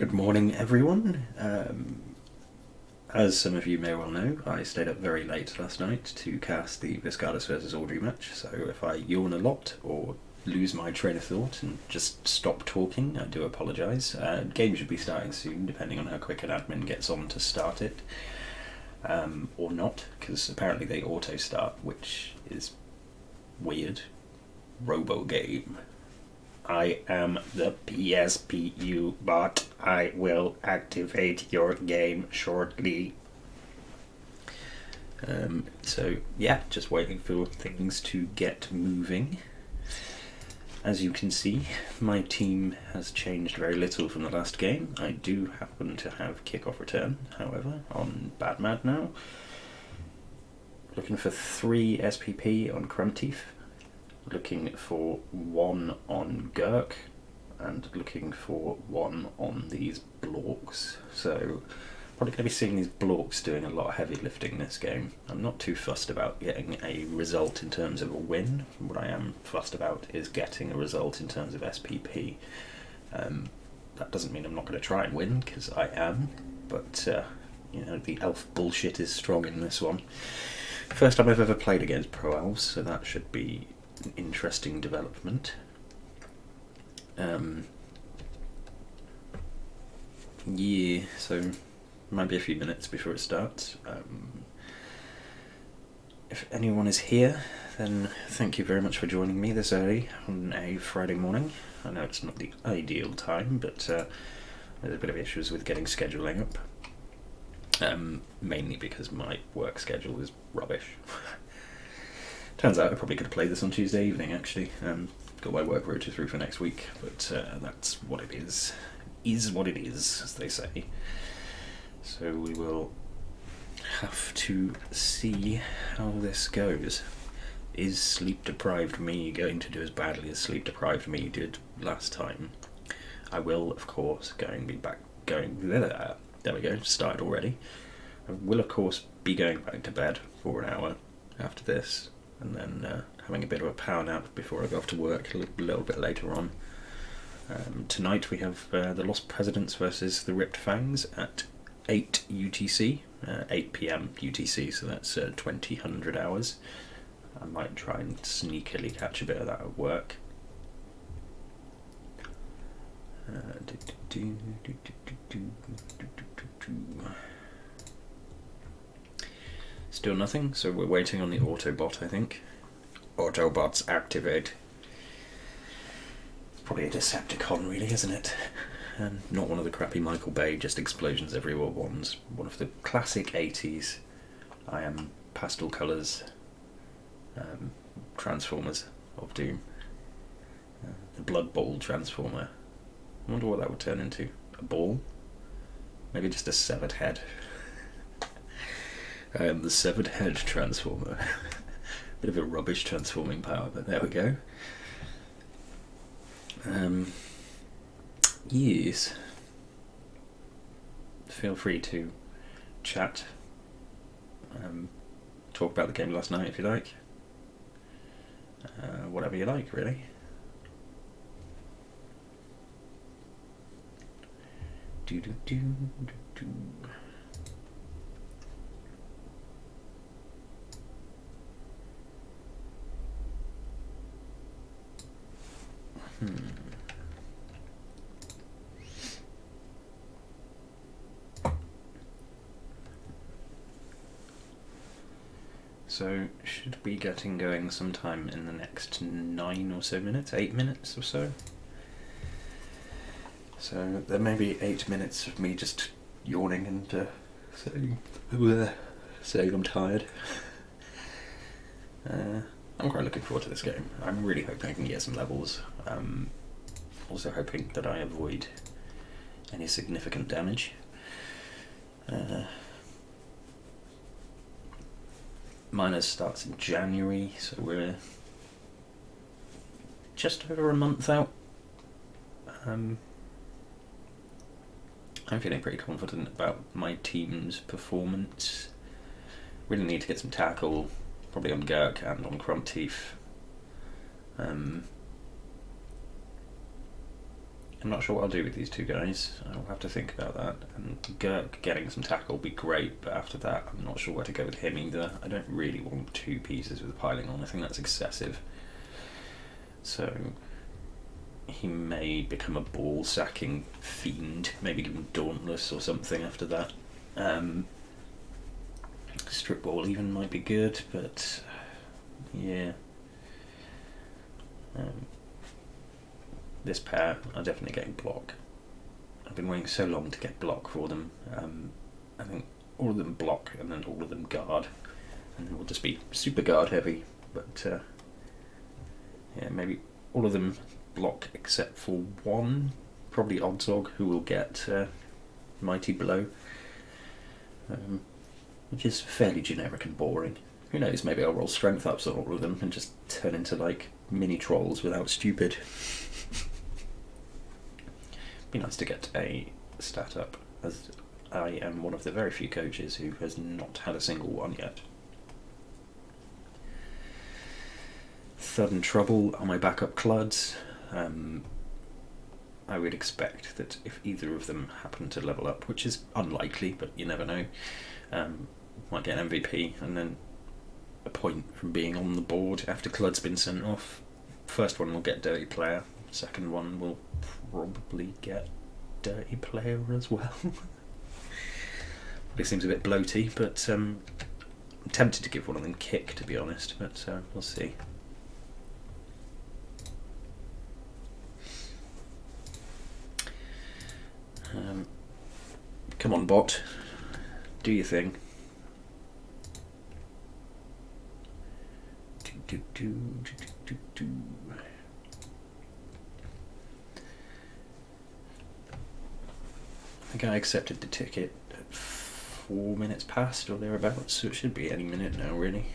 Good morning, everyone. As some of you may well know, I stayed up very late last night to cast the Viscardus vs Audrey match, so if I yawn a lot or lose my train of thought and just stop talking, I do apologise. Game should be starting soon, depending on how quick an admin gets on to start it. Or not, because apparently they auto-start, which is weird. Robo-game. I am the PSPU bot. I will activate your game shortly. So yeah, just waiting for things to get moving. As you can see, my team has changed very little from the last game. I do happen to have kickoff return, however, on Bad Mad now. Looking for 3 SPP on Crumteeth. Looking for 1 on Gurk, and looking for 1 on these Blorks. So probably going to be seeing these Blorks doing a lot of heavy lifting this game. I'm not too fussed about getting a result in terms of a win. What I am fussed about is getting a result in terms of SPP. That doesn't mean I'm not going to try and win, because I am, but you know, the elf bullshit is strong in this one. First time I've ever played against Pro Elves, so that should be an interesting development. Yeah, so might be a few minutes before it starts. If anyone is here, then thank you very much for joining me this early on a Friday morning. I know it's not the ideal time, but there's a bit of issues with getting scheduling up. Mainly because my work schedule is rubbish. Turns out I probably could have played this on Tuesday evening, actually. Got my work rota through for next week, but that's what it is. Is what it is, as they say. So we will have to see how this goes. Is Sleep Deprived Me going to do as badly as Sleep Deprived Me did last time? I will, of course, there we go, started already. I will, of course, be going back to bed for an hour after this, and then having a bit of a power nap before I go off to work a little bit later on. Tonight we have the Lost Presidents versus the Ripped Fangs at 8 UTC, 8 PM UTC, so that's 2000 hours. I might try and sneakily catch a bit of that at work. Still nothing, so we're waiting on the Autobot, I think. Autobots activate. Probably a Decepticon, really, isn't it? Not one of the crappy Michael Bay, just explosions everywhere ones. One of the classic 80s. I am pastel colours. Transformers of Doom. The Blood Bowl Transformer. I wonder what that would turn into. A ball? Maybe just a severed head. The Severed Head Transformer. Bit of a rubbish transforming power, but there we go. Yes. Feel free to chat. Talk about the game last night if you like. Whatever you like, really. So, should be getting going sometime in the next 9 or so minutes, 8 minutes or so. So, there may be 8 minutes of me just yawning and saying I'm tired. I'm quite looking forward to this game. I'm really hoping I can get some levels. Also hoping that I avoid any significant damage. Minors starts in January, so we're just over a month out. I'm feeling pretty confident about my team's performance. Really need to get some tackle, probably on Gurk and on Crumteeth. I'm not sure what I'll do with these two guys. I'll have to think about that. And Girk getting some tackle would be great, but after that, I'm not sure where to go with him either. I don't really want two pieces with piling on. I think that's excessive. So he may become a ball sacking fiend. Maybe give him Dauntless or something after that. Strip ball even might be good, but yeah. This pair are definitely getting block. I've been waiting so long to get block for them. I think all of them block and then all of them guard, and then we'll just be super guard heavy. But yeah, maybe all of them block except for one, probably Oddsog, who will get Mighty Blow, which is fairly generic and boring. Who knows, maybe I'll roll strength ups on all of them and just turn into like mini trolls without stupid. Be nice to get a stat up, as I am one of the very few coaches who has not had a single one yet. Thud and Trouble are my backup cluds. I would expect that if either of them happen to level up, which is unlikely, but you never know, might get an MVP and then a point from being on the board after Clud's been sent off. First one will get Dirty Player, second one will probably get Dirty Player as well. It seems a bit bloaty, but I'm tempted to give one of them Kick, to be honest, but we'll see. Come on, bot, do your thing. I think I accepted the ticket at 4 minutes past or thereabouts, so it should be any minute now, really.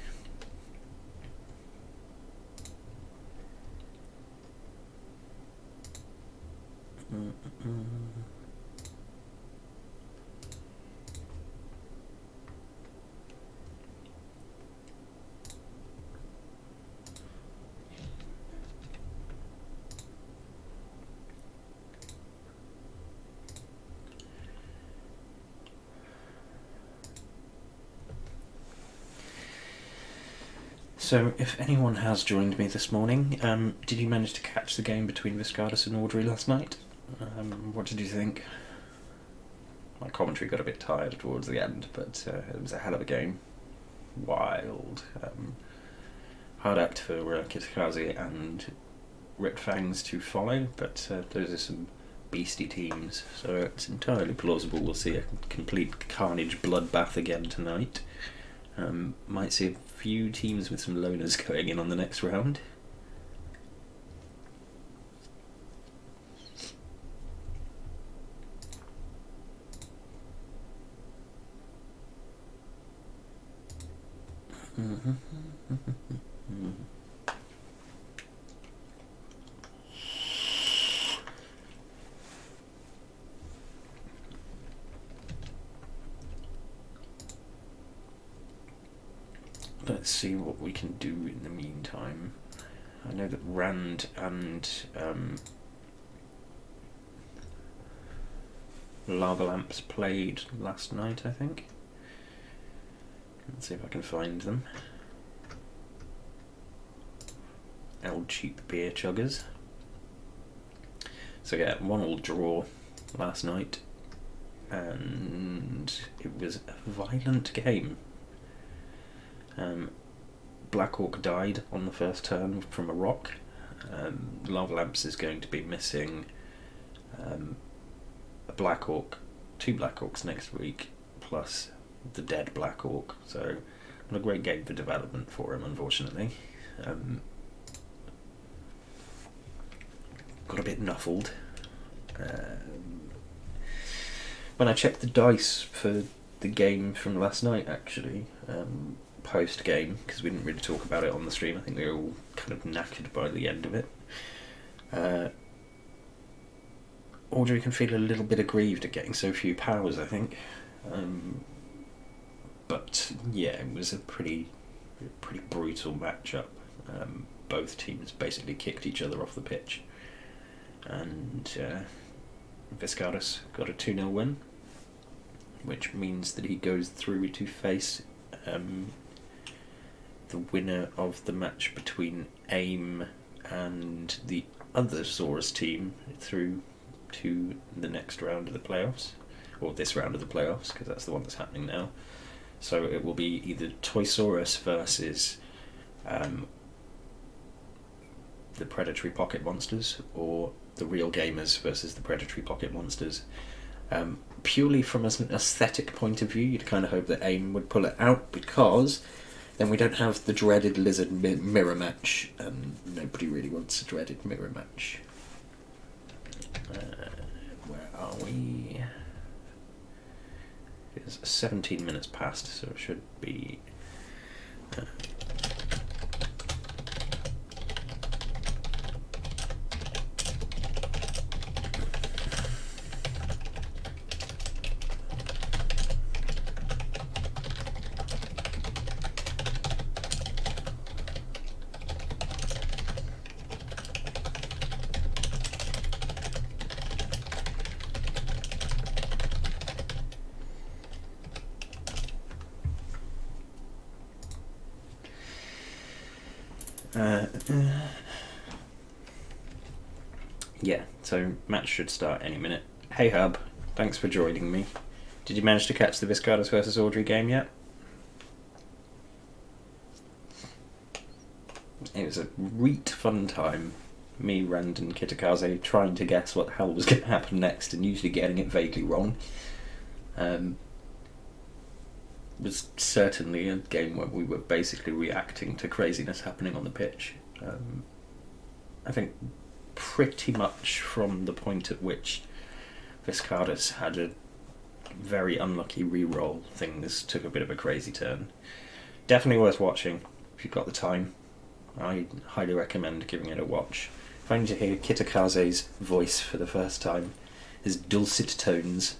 So, if anyone has joined me this morning, did you manage to catch the game between Viscardus and Audrey last night? What did you think? My commentary got a bit tired towards the end, but it was a hell of a game. Wild. Hard act for Kitakazi and Ripped Fangs to follow, but those are some beastie teams, so it's entirely plausible we'll see a complete carnage bloodbath again tonight. Might see a few teams with some loners going in on the next round. Let's see what we can do in the meantime. I know that Rand and Lava Lamps played last night, I think. Let's see if I can find them. Old cheap beer chuggers. So yeah, 1-1 draw last night, and it was a violent game. Blackhawk died on the first turn from a rock. Lava Lamps is going to be missing a Blackhawk, 2 Blackhawks next week, plus the dead Blackhawk. So not a great game for development for him, unfortunately. Got a bit nuffled. When I checked the dice for the game from last night, actually, post game, because we didn't really talk about it on the stream, I think we were all kind of knackered by the end of it. Audrey can feel a little bit aggrieved at getting so few powers, I think. But yeah, it was a pretty brutal matchup. Both teams basically kicked each other off the pitch. and Viscaris got a 2-0 win, which means that he goes through to face the winner of the match between AIM and the other Saurus team through to the next round of the playoffs, or this round of the playoffs, because that's the one that's happening now. So it will be either Toysaurus versus the Predatory Pocket Monsters, or the Real Gamers versus the Predatory Pocket Monsters. Purely from an aesthetic point of view, you'd kind of hope that AIM would pull it out, because then we don't have the dreaded lizard mirror match, and nobody really wants a dreaded mirror match. Where are we? It's 17 minutes past, so it should be... yeah, so match should start any minute. Hey Hub, thanks for joining me. Did you manage to catch the Viscaris versus Audrey game yet? It was a reet fun time. Me, Rand and Kitakaze trying to guess what the hell was going to happen next, and usually getting it vaguely wrong. Was certainly a game where we were basically reacting to craziness happening on the pitch. I think pretty much from the point at which Viscaris had a very unlucky re-roll, things took a bit of a crazy turn. Definitely worth watching if you've got the time. I highly recommend giving it a watch. If only to hear Kitakaze's voice for the first time, his dulcet tones.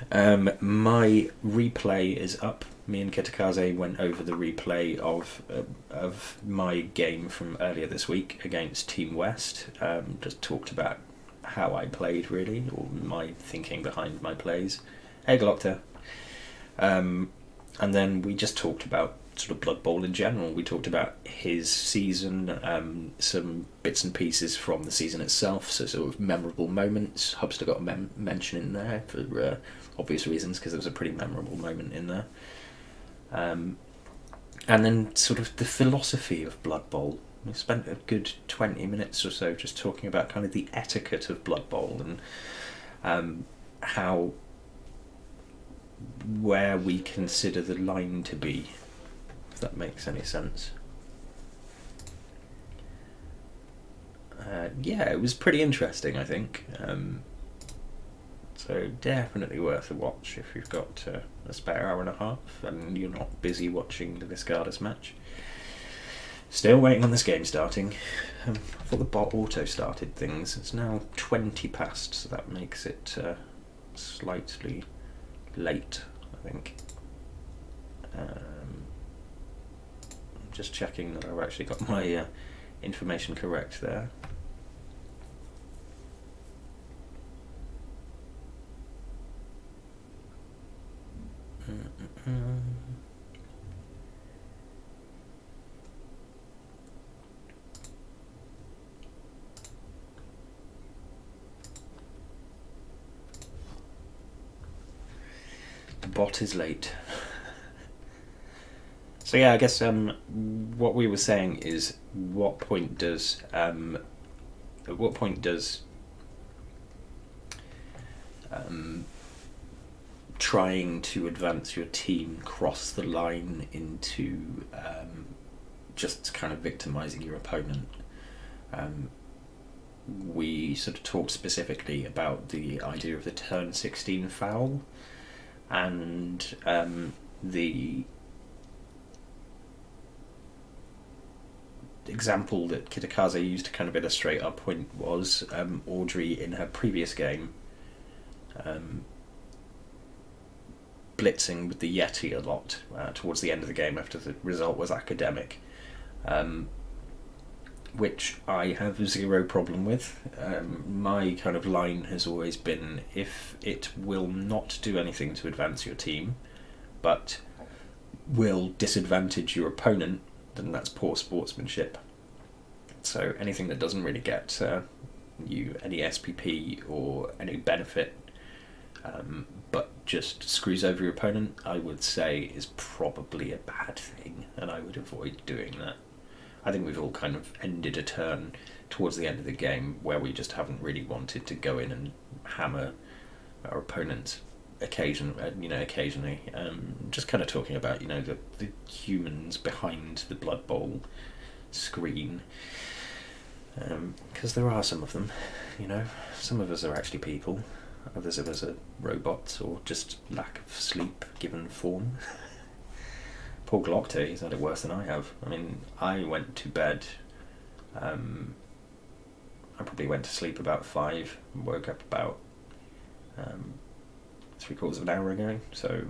My replay is up. Me and Kitakaze went over the replay of my game from earlier this week against Team West. Just talked about how I played, really, or my thinking behind my plays. Hey, Glocta. And then we just talked about sort of Blood Bowl in general. We talked about his season, some bits and pieces from the season itself, so sort of memorable moments. Hubster got a mention in there for obvious reasons, because there was a pretty memorable moment in there. And then sort of the philosophy of Blood Bowl. We spent a good 20 minutes or so just talking about kind of the etiquette of Blood Bowl, and how, where we consider the line to be, if that makes any sense. Yeah, it was pretty interesting, I think. So definitely worth a watch if you've got a spare hour and a half and you're not busy watching the Viscaris match. Still waiting on this game starting. I thought the bot auto started things. It's now 20 past, so that makes it slightly late, I think. Just checking that I've actually got my information correct there. The bot is late. So yeah, I guess what we were saying is, what point does trying to advance your team cross the line into just kind of victimizing your opponent? We sort of talked specifically about the idea of the turn 16 foul, and the example that Kitakaze used to kind of illustrate our point was Audrey in her previous game blitzing with the Yeti a lot towards the end of the game after the result was academic. which I have zero problem with. My kind of line has always been, if it will not do anything to advance your team, but will disadvantage your opponent, then that's poor sportsmanship. So anything that doesn't really get you any SPP or any benefit, but just screws over your opponent, I would say is probably a bad thing, and I would avoid doing that. I think we've all kind of ended a turn towards the end of the game where we just haven't really wanted to go in and hammer our opponents occasionally. Just kind of talking about, the humans behind the Blood Bowl screen. Because there are some of them, some of us are actually people, others of us are robots or just lack of sleep given form. Poor Glockter, he's had it worse than I have. I mean, I went to bed, I probably went to sleep about 5 and woke up about 3/4 of an hour ago, so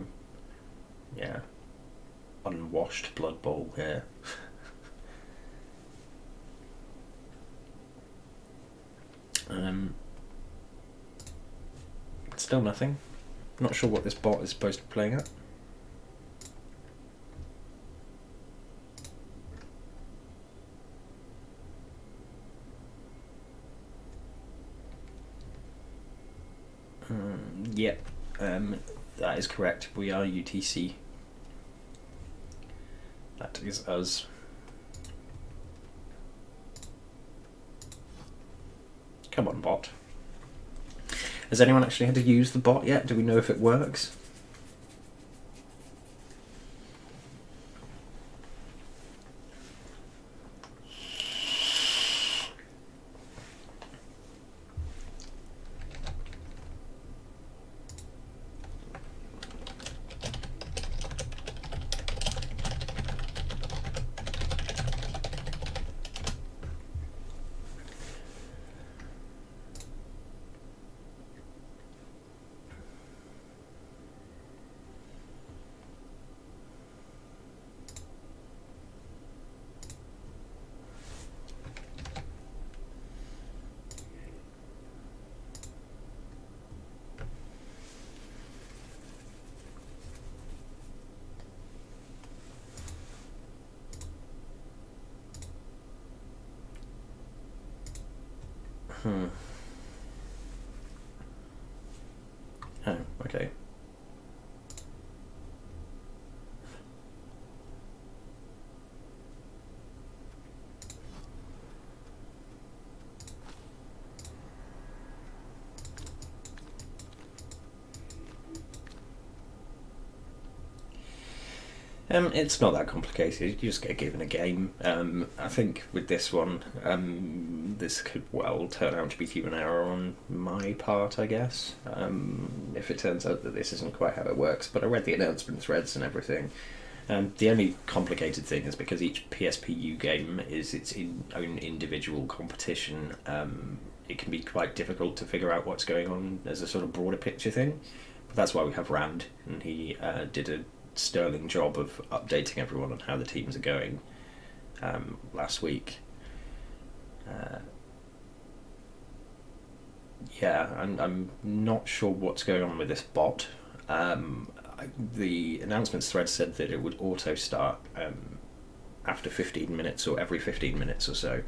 yeah, unwashed Blood Bowl here. Still nothing. Not sure what this bot is supposed to be playing at. Yep, that is correct. We are UTC. That is us. Come on, bot. Has anyone actually had to use the bot yet? Do we know if it works? Oh, okay. It's not that complicated. You just get given a game. I think with this one, this could well turn out to be human error on my part, I guess. If it turns out that this isn't quite how it works, but I read the announcement threads and everything. The only complicated thing is because each PSPU game is its own individual competition. It can be quite difficult to figure out what's going on as a sort of broader picture thing. But that's why we have Rand, and he did a sterling job of updating everyone on how the teams are going last week. I'm not sure what's going on with this bot. The announcements thread said that it would auto start after 15 minutes or every 15 minutes or so.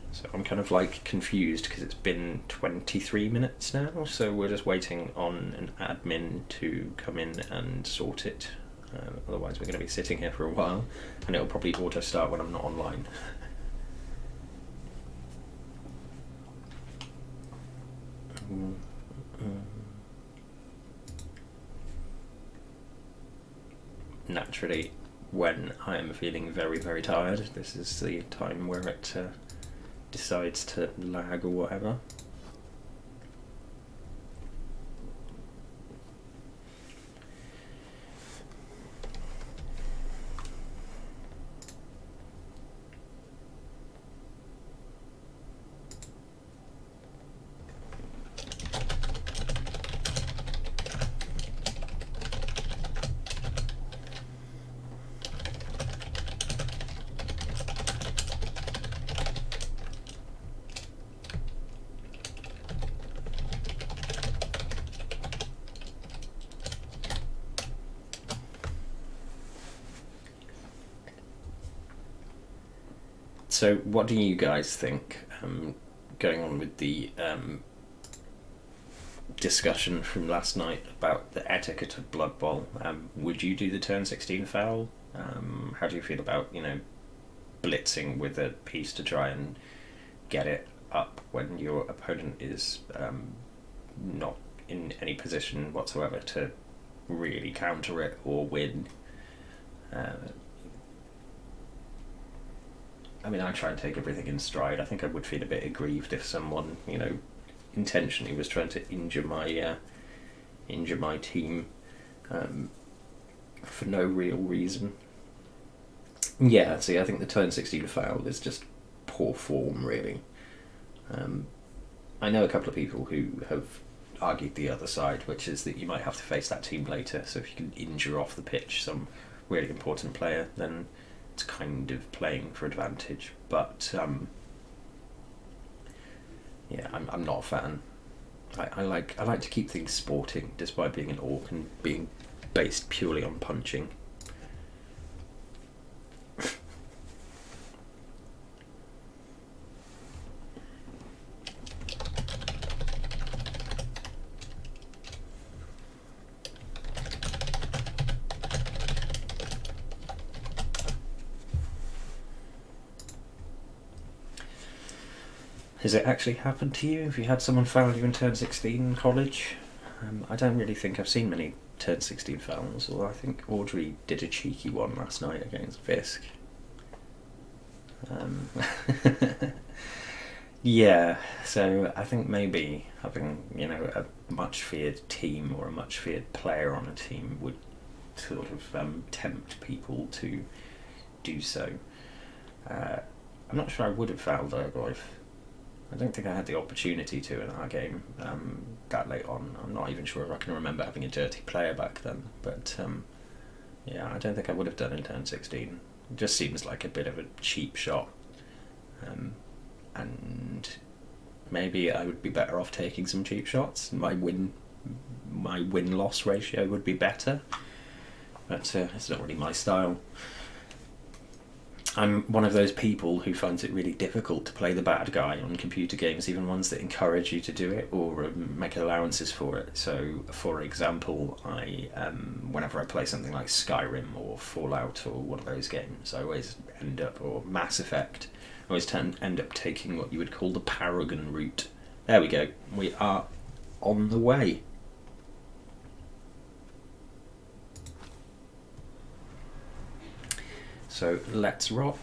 So I'm kind of like confused because it's been 23 minutes now, so we're just waiting on an admin to come in and sort it. Otherwise we're going to be sitting here for a while, and it'll probably auto start when I'm not online. Naturally, when I am feeling very, very tired, this is the time where it decides to lag or whatever. So, what do you guys think? Going on with the discussion from last night about the etiquette of Blood Bowl, would you do the turn 16 foul? How do you feel about, blitzing with a piece to try and get it up when your opponent is not in any position whatsoever to really counter it or win? I try and take everything in stride. I think I would feel a bit aggrieved if someone, intentionally was trying to injure my team for no real reason. Yeah, see, I think the turn 16 foul is just poor form, really. I know a couple of people who have argued the other side, which is that you might have to face that team later, so if you can injure off the pitch some really important player, then it's kind of playing for advantage. But yeah, I'm not a fan. I like to keep things sporting, despite being an orc and being based purely on punching. Has it actually happened to you? Have you had someone foul you in turn 16 in college? I don't really think I've seen many turn 16 fouls, although I think Audrey did a cheeky one last night against Fisk. Yeah, so I think maybe having, a much feared team or a much feared player on a team would sort of tempt people to do so. I'm not sure I would have fouled Ergoif. I don't think I had the opportunity to in our game that late on. I'm not even sure if I can remember having a dirty player back then, but yeah, I don't think I would have done in turn 16. It just seems like a bit of a cheap shot, and maybe I would be better off taking some cheap shots. My win-loss ratio would be better, but it's not really my style. I'm one of those people who finds it really difficult to play the bad guy on computer games, even ones that encourage you to do it or make allowances for it. So, for example, whenever I play something like Skyrim or Fallout or one of those games, I always end up, or Mass Effect, I always end up taking what you would call the Paragon route. There we go. We are on the way. So let's rock.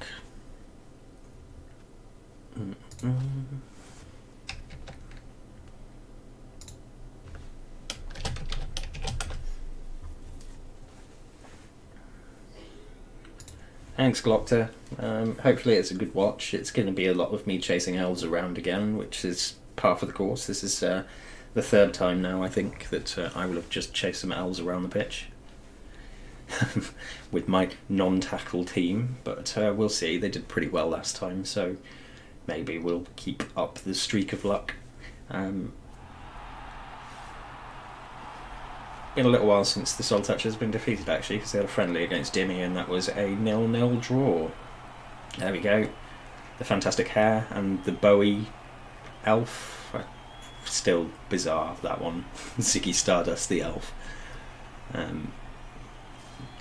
Thanks, Glockter. Hopefully it's a good watch. It's going to be a lot of me chasing elves around again, which is par for the course. This is the third time now, I think, that I will have just chased some elves around the pitch. With my non-tackle team, but we'll see. They did pretty well last time, so maybe we'll keep up the streak of luck. Been a little while since the Soul Touchaz has been defeated, actually, because they had a friendly against Dimmy, and that was a 0-0 draw. There we go. The fantastic hair and the Bowie elf. Still bizarre, that one. Ziggy Stardust, the elf.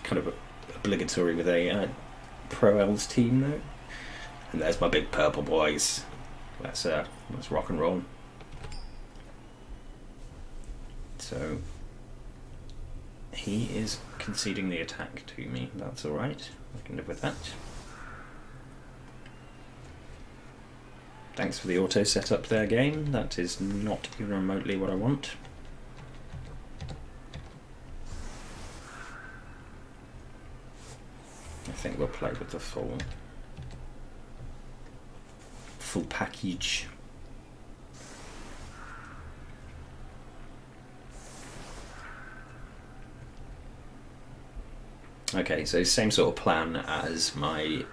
Kind of obligatory with a pro Elves team, though. And there's my big purple boys. Let's rock and roll. So he is conceding the attack to me. That's all right. I can live with that. Thanks for the auto setup there, game. That is not even remotely what I want. I think we'll play with the full package. Okay, so same sort of plan as my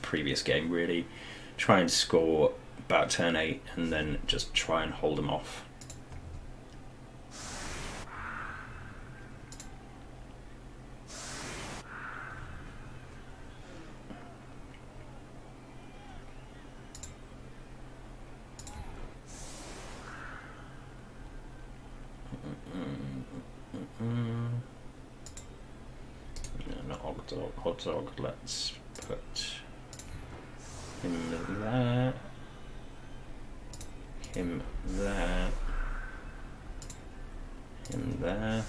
previous game, really. Try and score about turn 8 and then just try and hold them off. No, not hot dog. Hot dog. Let's put him there. Him there. Him there.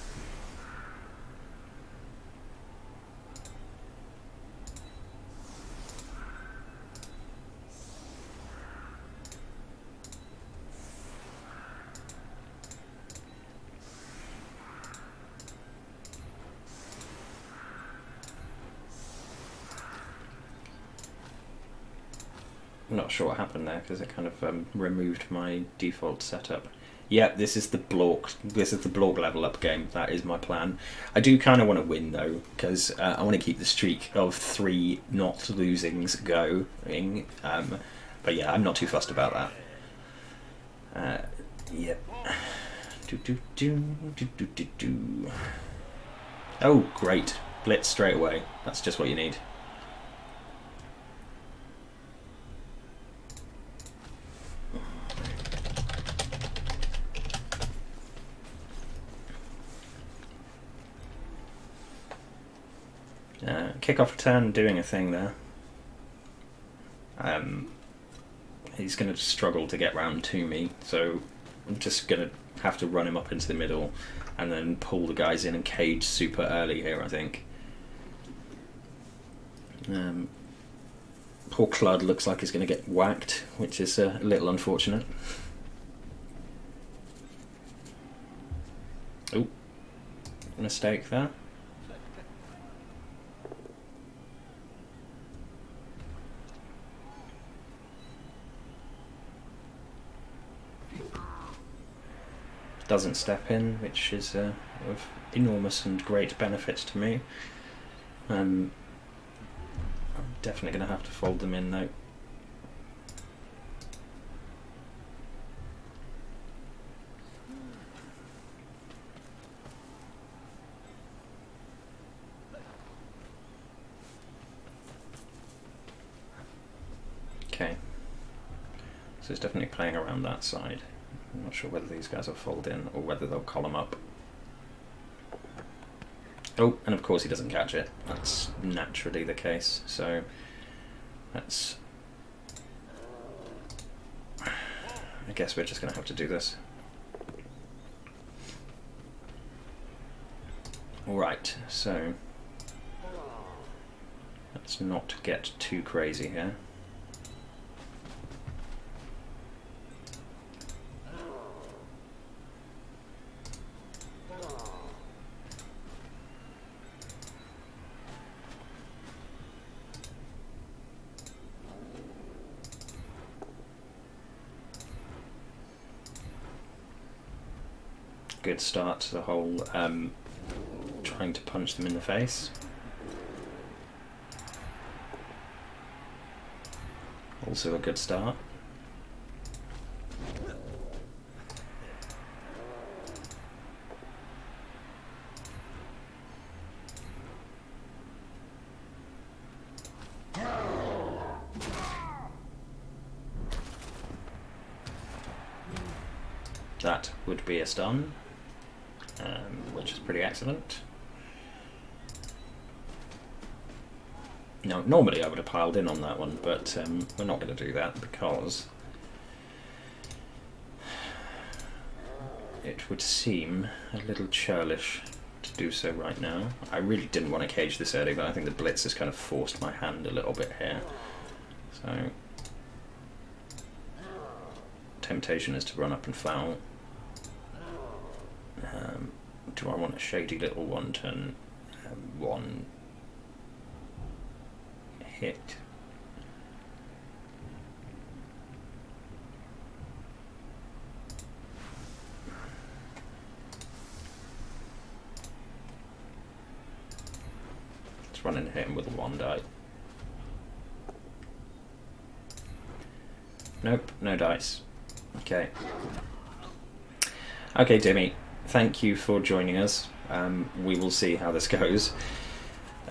I'm not sure what happened there because it kind of removed my default setup. Yeah, this is the Blork level up game. That is my plan. I do kind of want to win though, because I want to keep the streak of 3 not losings going. But yeah, I'm not too fussed about that. Yep. Oh, great. Blitz straight away. That's just what you need. Kickoff return doing a thing there. He's going to struggle to get round to me, so I'm just going to have to run him up into the middle and then pull the guys in and cage super early here, I think. Poor Clud looks like he's going to get whacked, which is a little unfortunate. Oh, mistake there. Doesn't step in, which is of enormous and great benefit to me. I'm definitely going to have to fold them in though. Okay, so it's definitely playing around that side. I'm not sure whether these guys will fold in or whether they'll column up. Oh, and of course he doesn't catch it. That's naturally the case, so that's... I guess we're just going to have to do this. Alright, so let's not get too crazy here. Good start to the whole trying to punch them in the face. Also a good start. That would be a stun. Which is pretty excellent. Now, normally I would have piled in on that one, but we're not going to do that because it would seem a little churlish to do so right now. I really didn't want to cage this early, but I think the blitz has kind of forced my hand a little bit here. So, temptation is to run up and foul. Do I want a shady little one turn one hit? Let's run and hit him with a 1 die. Nope, no dice. Okay. Okay, Dimmy. Thank you for joining us. We will see how this goes.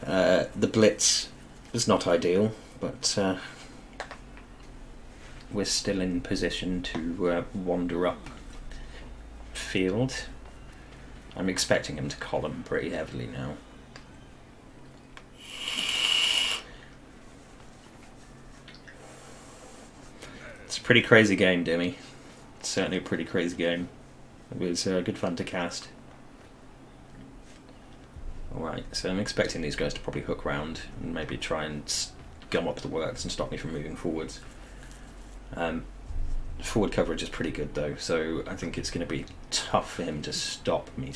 The blitz is not ideal, but we're still in position to wander up field. I'm expecting him to column pretty heavily now. It's a pretty crazy game, Dimmy. It's certainly a pretty crazy game. It was good fun to cast. Alright, so I'm expecting these guys to probably hook round and maybe try and gum up the works and stop me from moving forwards. Forward coverage is pretty good though, so I think it's going to be tough for him to stop me.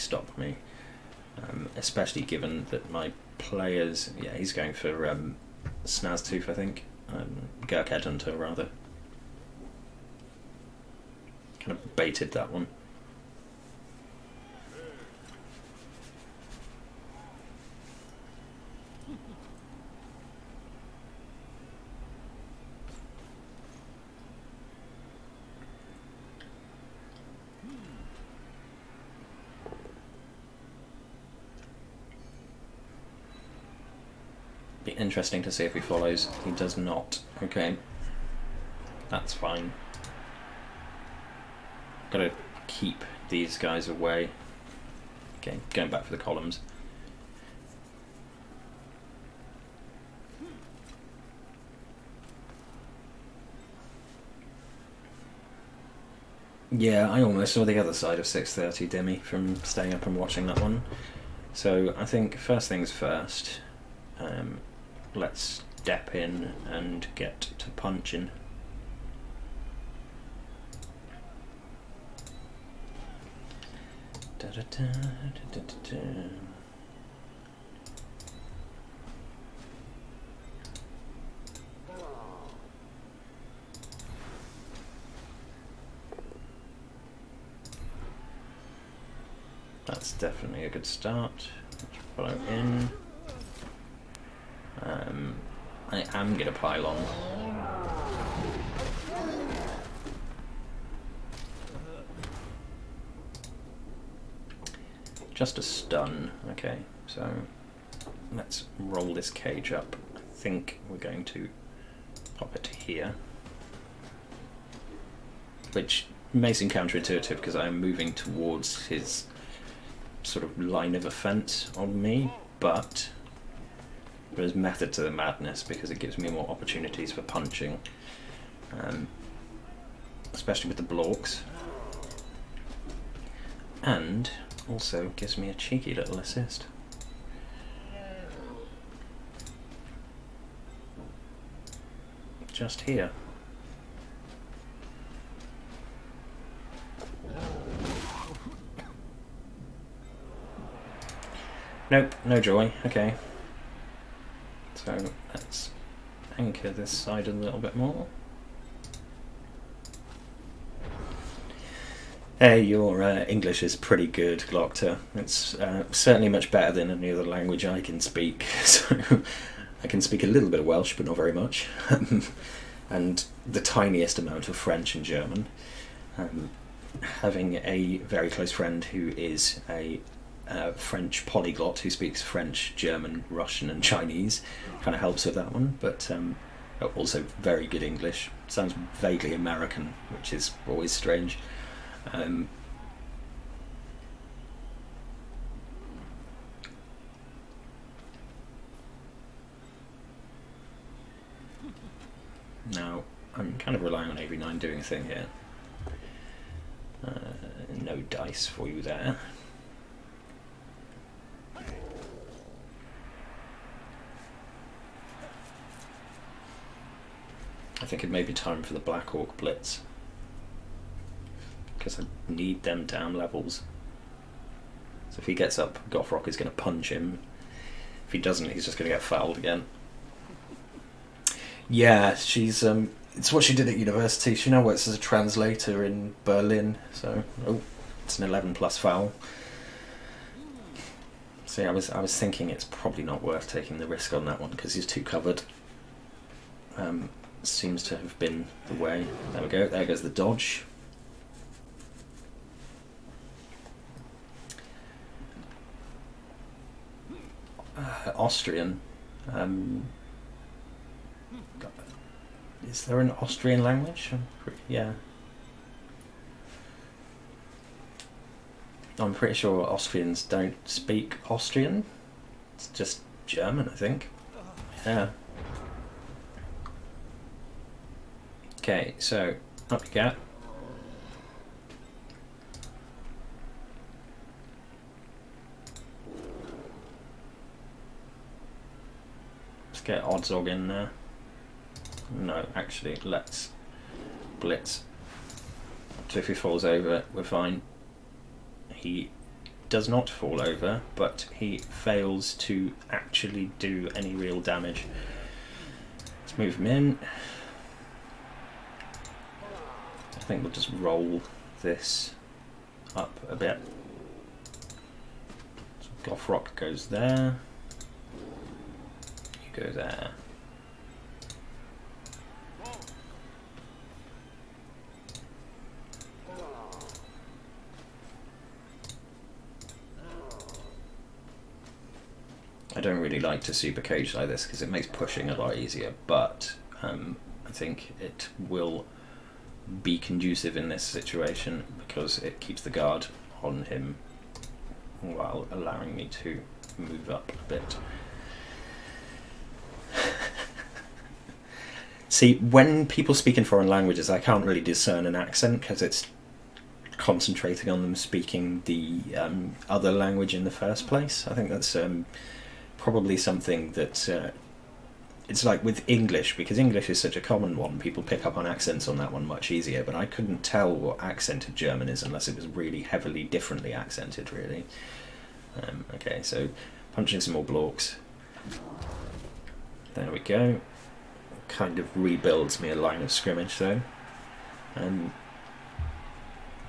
Especially given that my players... Yeah, he's going for Snaztooth, I think. Gurk Headhunter, rather. Kind of baited that one. Be interesting to see if he follows. He does not. Okay. That's fine. Gotta keep these guys away. Okay, going back for the columns. Yeah, I almost saw the other side of 6:30, Demi, from staying up and watching that one. So I think first things first, let's step in and get to punching. Da, da, da, da, da, da. That's definitely a good start. Follow in. I am going to pile on. Just a stun. Okay, so let's roll this cage up. I think we're going to pop it here. Which may seem counterintuitive because I'm moving towards his sort of line of offence on me, but there's method to the madness because it gives me more opportunities for punching, especially with the blorks, and also gives me a cheeky little assist. Just here. Nope, no joy. Okay. So let's anchor this side a little bit more. Hey, your English is pretty good, Glockter. It's certainly much better than any other language I can speak. So I can speak a little bit of Welsh, but not very much. And the tiniest amount of French and German. Having a very close friend who is a French polyglot who speaks French, German, Russian and Chinese kind of helps with that one, but also very good English. Sounds vaguely American, which is always strange. Now, I'm kind of relying on AV9 doing a thing here. No dice for you there. I think it may be time for the Black Orc Blitz, because I need them down levels. So if he gets up, Gothrock is going to punch him. If he doesn't, he's just going to get fouled again. Yeah, she's it's what she did at university. She now works as a translator in Berlin, so it's an 11+ foul. See, I was thinking it's probably not worth taking the risk on that one because he's too covered. Seems to have been the way. There we go. There goes the dodge. Austrian. Is there an Austrian language? Yeah. I'm pretty sure Austrians don't speak Austrian. It's just German, I think. Yeah. Okay, so up you go. Let's get Odzog in there. No, actually, let's blitz. So if he falls over, we're fine. He does not fall over, but he fails to actually do any real damage. Let's move him in. I think we'll just roll this up a bit. So Gothrock goes there. You go there. I don't really like to super cage like this because it makes pushing a lot easier, but I think it will be conducive in this situation because it keeps the guard on him while allowing me to move up a bit. See, when people speak in foreign languages, I can't really discern an accent because it's concentrating on them speaking the other language in the first place. I think that's probably something that it's like with English, because English is such a common one, people pick up on accents on that one much easier, but I couldn't tell what accented German is unless it was really heavily differently accented, really. Okay, so punching some more blocks. There we go. Kind of rebuilds me a line of scrimmage though.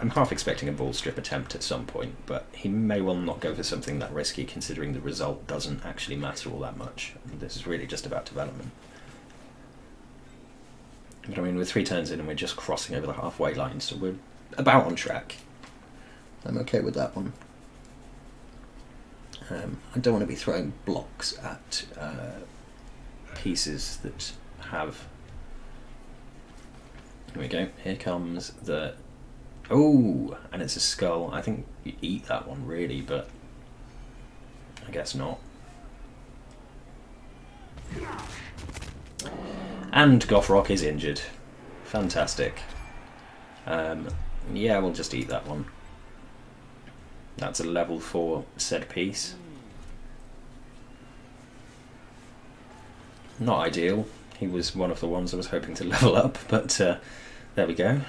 I'm half expecting a ball strip attempt at some point, but he may well not go for something that risky considering the result doesn't actually matter all that much. This is really just about development. But I mean, we're 3 turns in and we're just crossing over the halfway line, so we're about on track. I'm okay with that one. I don't want to be throwing blocks at pieces that have... Here we go, here comes the... Oh, and it's a skull. I think you eat that one, really, but I guess not. And Gothrock is injured. Fantastic. Yeah, we'll just eat that one. That's a level 4 set piece. Not ideal. He was one of the ones I was hoping to level up, but there we go.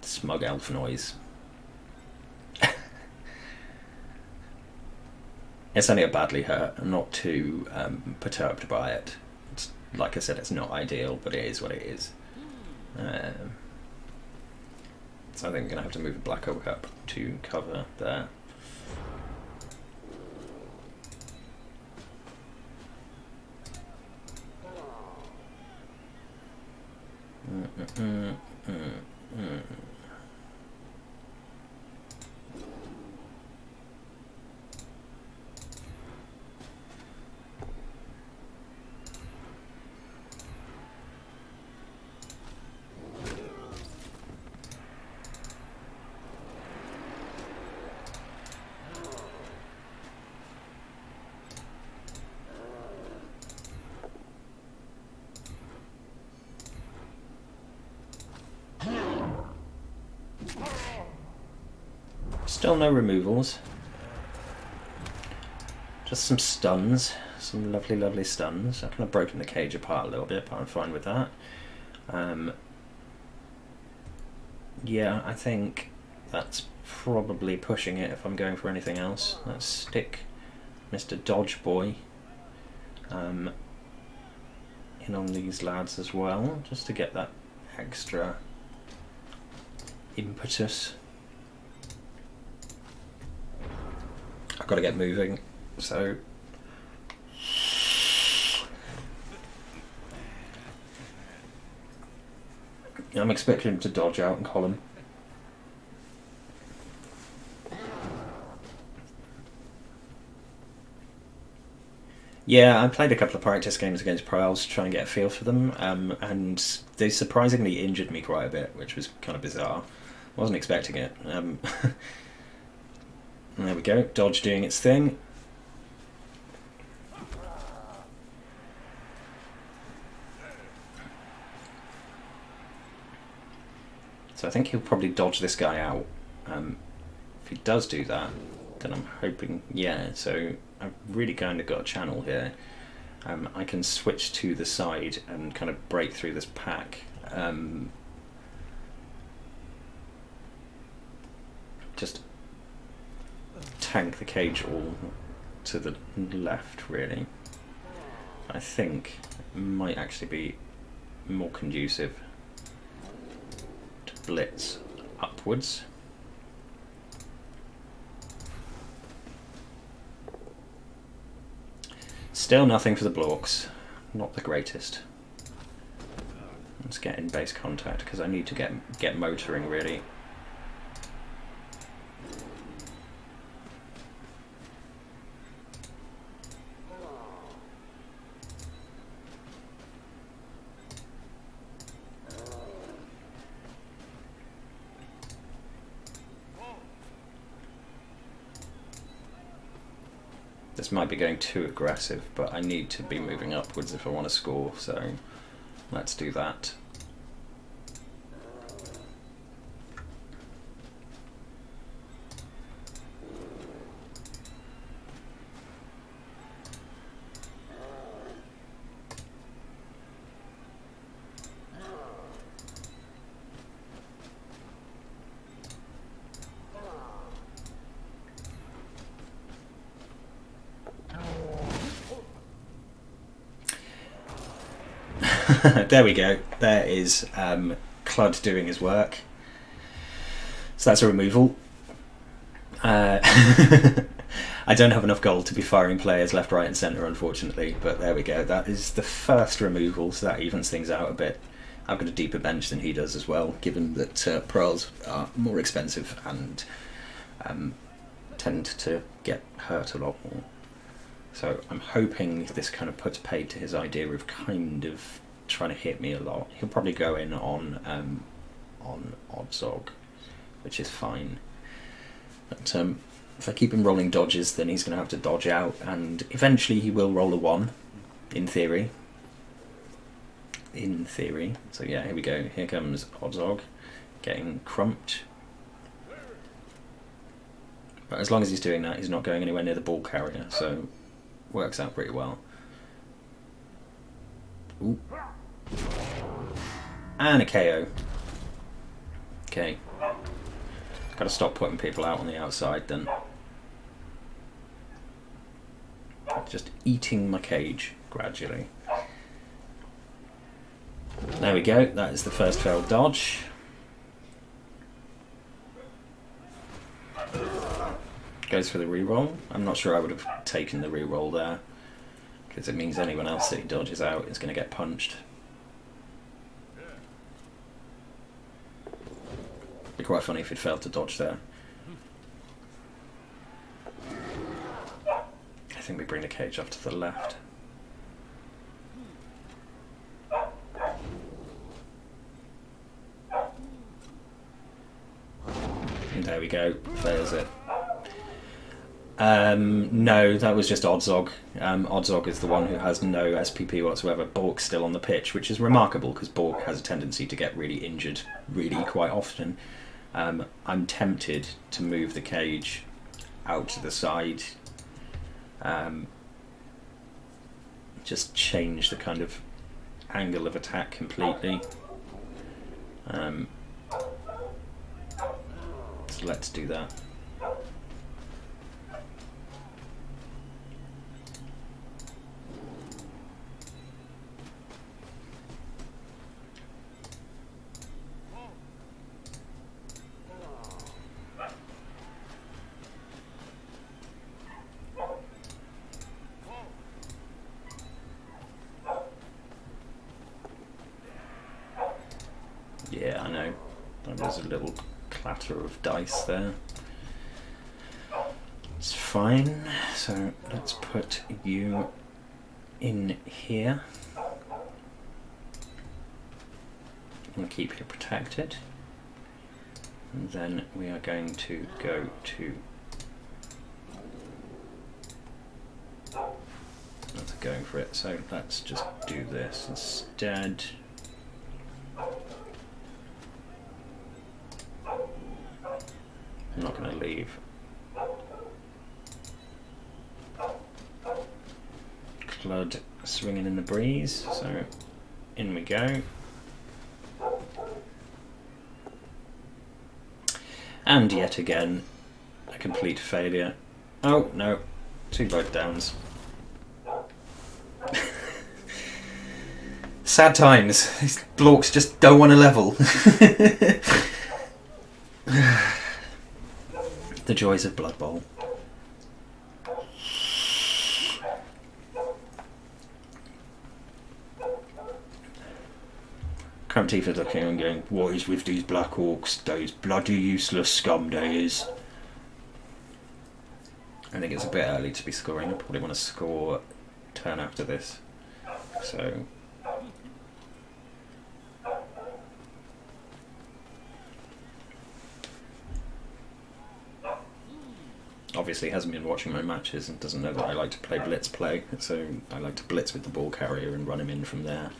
Smug elf noise. It's only a badly hurt. I'm not too perturbed by it. It's, like I said, it's not ideal, but it is what it is. So I think I'm going to have to move a Black Oak up to cover there. Still no removals. Just some stuns. Some lovely, lovely stuns. I've kind of broken the cage apart a little bit, but I'm fine with that. Yeah, I think that's probably pushing it if I'm going for anything else. Let's stick Mr. Dodge Boy in on these lads as well, just to get that extra impetus. I've got to get moving, so I'm expecting him to dodge out and column. Yeah, I played a couple of practice games against Pro Elves to try and get a feel for them, and they surprisingly injured me quite a bit, which was kind of bizarre. Wasn't expecting it. There we go, dodge doing its thing. So I think he'll probably dodge this guy out. If he does do that, then I'm hoping, yeah, so I've really kind of got a channel here. I can switch to the side and kind of break through this pack. Just tank the cage all to the left, really. I think might actually be more conducive to blitz upwards. Still nothing for the blocks, not the greatest. Let's get in base contact because I need to get motoring really. This might be going too aggressive, but I need to be moving upwards if I want to score, so let's do that. There we go. There is Clud doing his work. So that's a removal. I don't have enough gold to be firing players left, right and centre, unfortunately, but there we go. That is the first removal, so that evens things out a bit. I've got a deeper bench than he does as well, given that pearls are more expensive and tend to get hurt a lot more. So I'm hoping this kind of puts paid to his idea of kind of trying to hit me a lot. He'll probably go in on Odzog, which is fine. But if I keep him rolling dodges, then he's going to have to dodge out, and eventually he will roll a 1, in theory. In theory. So yeah, here we go. Here comes Odzog, getting crumped. But as long as he's doing that, he's not going anywhere near the ball carrier, so works out pretty well. Ooh. And a KO. Okay. Gotta stop putting people out on the outside then. Just eating my cage gradually. There we go, that is the first failed dodge. Goes for the reroll. I'm not sure I would have taken the reroll there, because it means anyone else that he dodges out is going to get punched. Be quite funny if he'd failed to dodge there. I think we bring the cage off to the left. And there we go, fails it. No, that was just Odzog. Odzog is the one who has no SPP whatsoever. Bork's still on the pitch, which is remarkable because Bork has a tendency to get really injured really quite often. I'm tempted to move the cage out to the side. Just change the kind of angle of attack completely. So let's do that. Yeah, I know. There's a little clatter of dice there. It's fine. So let's put you in here. And keep you protected. And then we are going to go to not going for it, so let's just do this instead. I'm not going to leave. Flood swinging in the breeze, so in we go. And yet again, a complete failure. Oh no, 2 blood downs. Sad times. These blorks just don't want to level. The joys of Blood Bowl. Current Tifa's looking and going, what is with these Black Orcs? Those bloody useless scum days. I think it's a bit early to be scoring. I probably want to score turn after this. So obviously hasn't been watching my matches and doesn't know that I like to play blitz play, so I like to blitz with the ball carrier and run him in from there.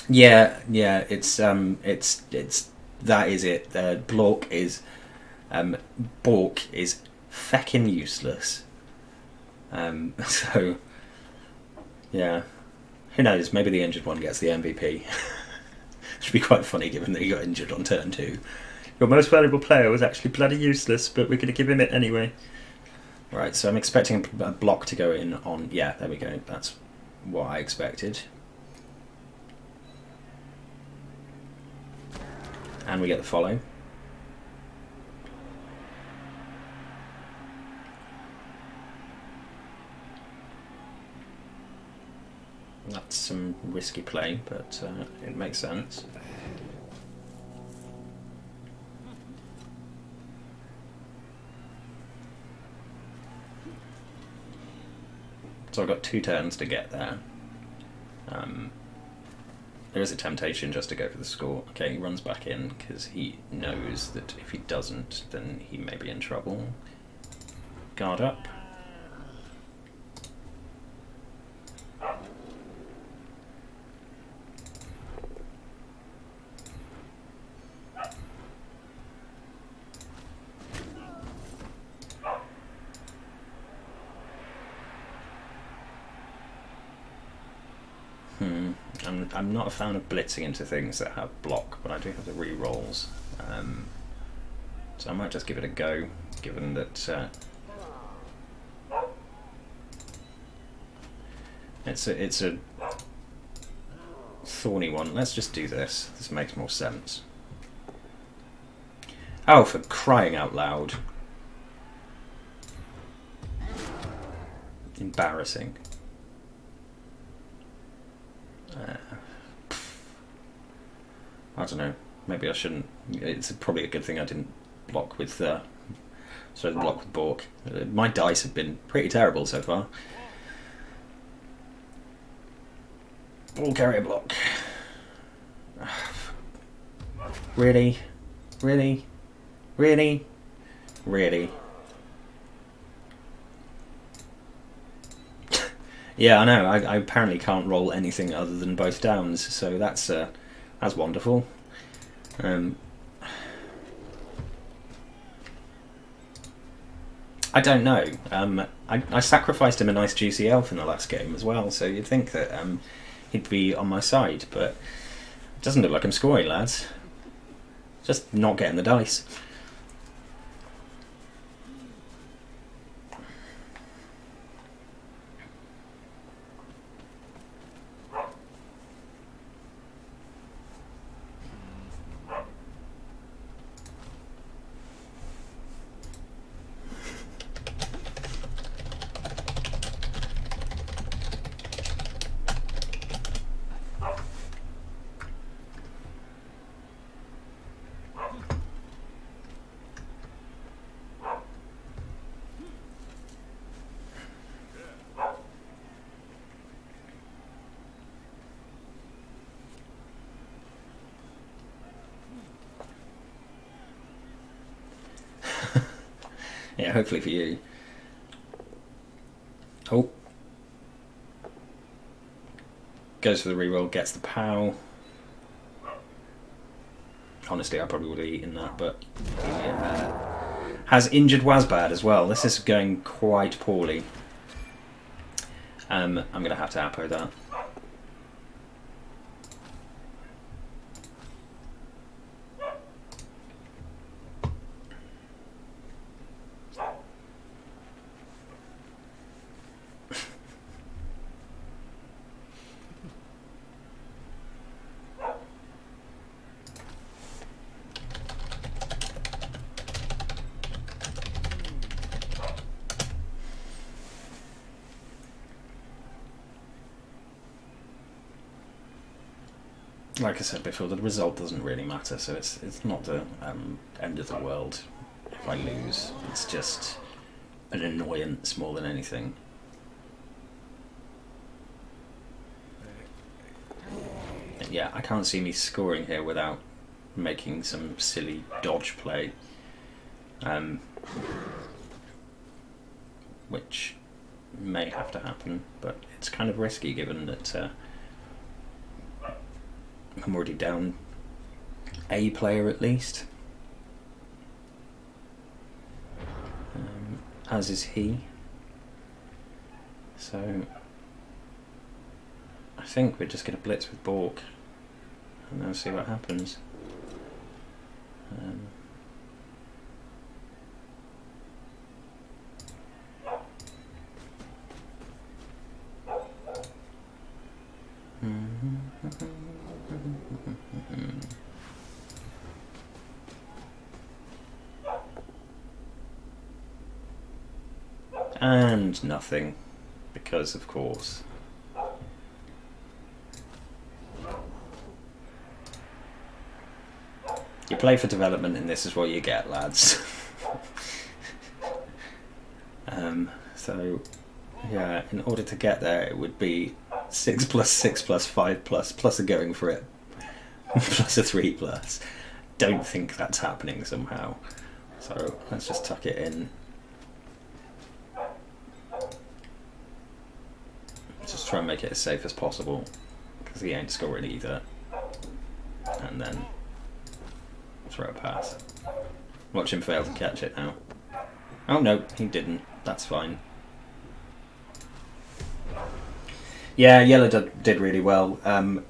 Yeah, it's that is it. Bork is feckin' useless. So yeah. Who knows, maybe the injured one gets the MVP. Should be quite funny given that he got injured on turn 2. Your most valuable player was actually bloody useless, but we're going to give him it anyway. Right, so I'm expecting a block to go in on... Yeah, there we go. That's what I expected. And we get the follow. That's some risky play, but it makes sense. So I've got 2 turns to get there. There is a temptation just to go for the score. Okay, he runs back in because he knows that if he doesn't, then he may be in trouble. Guard up. I'm not a fan of blitzing into things that have block, but I do have the re-rolls. So I might just give it a go, given that it's a thorny one. Let's just do this. This makes more sense. Oh, for crying out loud. Embarrassing. I don't know. Maybe I shouldn't. It's probably a good thing I didn't block with block with Bork. My dice have been pretty terrible so far. Ball carrier block. Really? Really? Really? Really? Yeah, I know. I apparently can't roll anything other than both downs, so that's wonderful. I don't know. I sacrificed him a nice juicy elf in the last game as well, so you'd think that he'd be on my side, but it doesn't look like I'm scoring, lads. Just not getting the dice. Yeah, hopefully for you. Oh. Goes for the reroll, gets the POW. Honestly, I probably would have eaten that, but has injured Wasbad as well. This is going quite poorly. I'm going to have to Apo that. Like I said before, the result doesn't really matter, so it's not the end of the world if I lose. It's just an annoyance more than anything. Yeah, I can't see me scoring here without making some silly dodge play, which may have to happen, but it's kind of risky given that I'm already down a player at least, as is he. So I think we're just going to blitz with Bork and then see what happens. And nothing, because of course. You play for development and this is what you get, lads. So, yeah, in order to get there it would be 6 plus 6 plus 5 plus a going for it, plus a 3 plus. Don't think that's happening somehow. So let's just tuck it in. Just try and make it as safe as possible, because he ain't scoring either. And then throw a pass. Watch him fail to catch it now. Oh no, he didn't. That's fine. Yeah, Yellow did really well.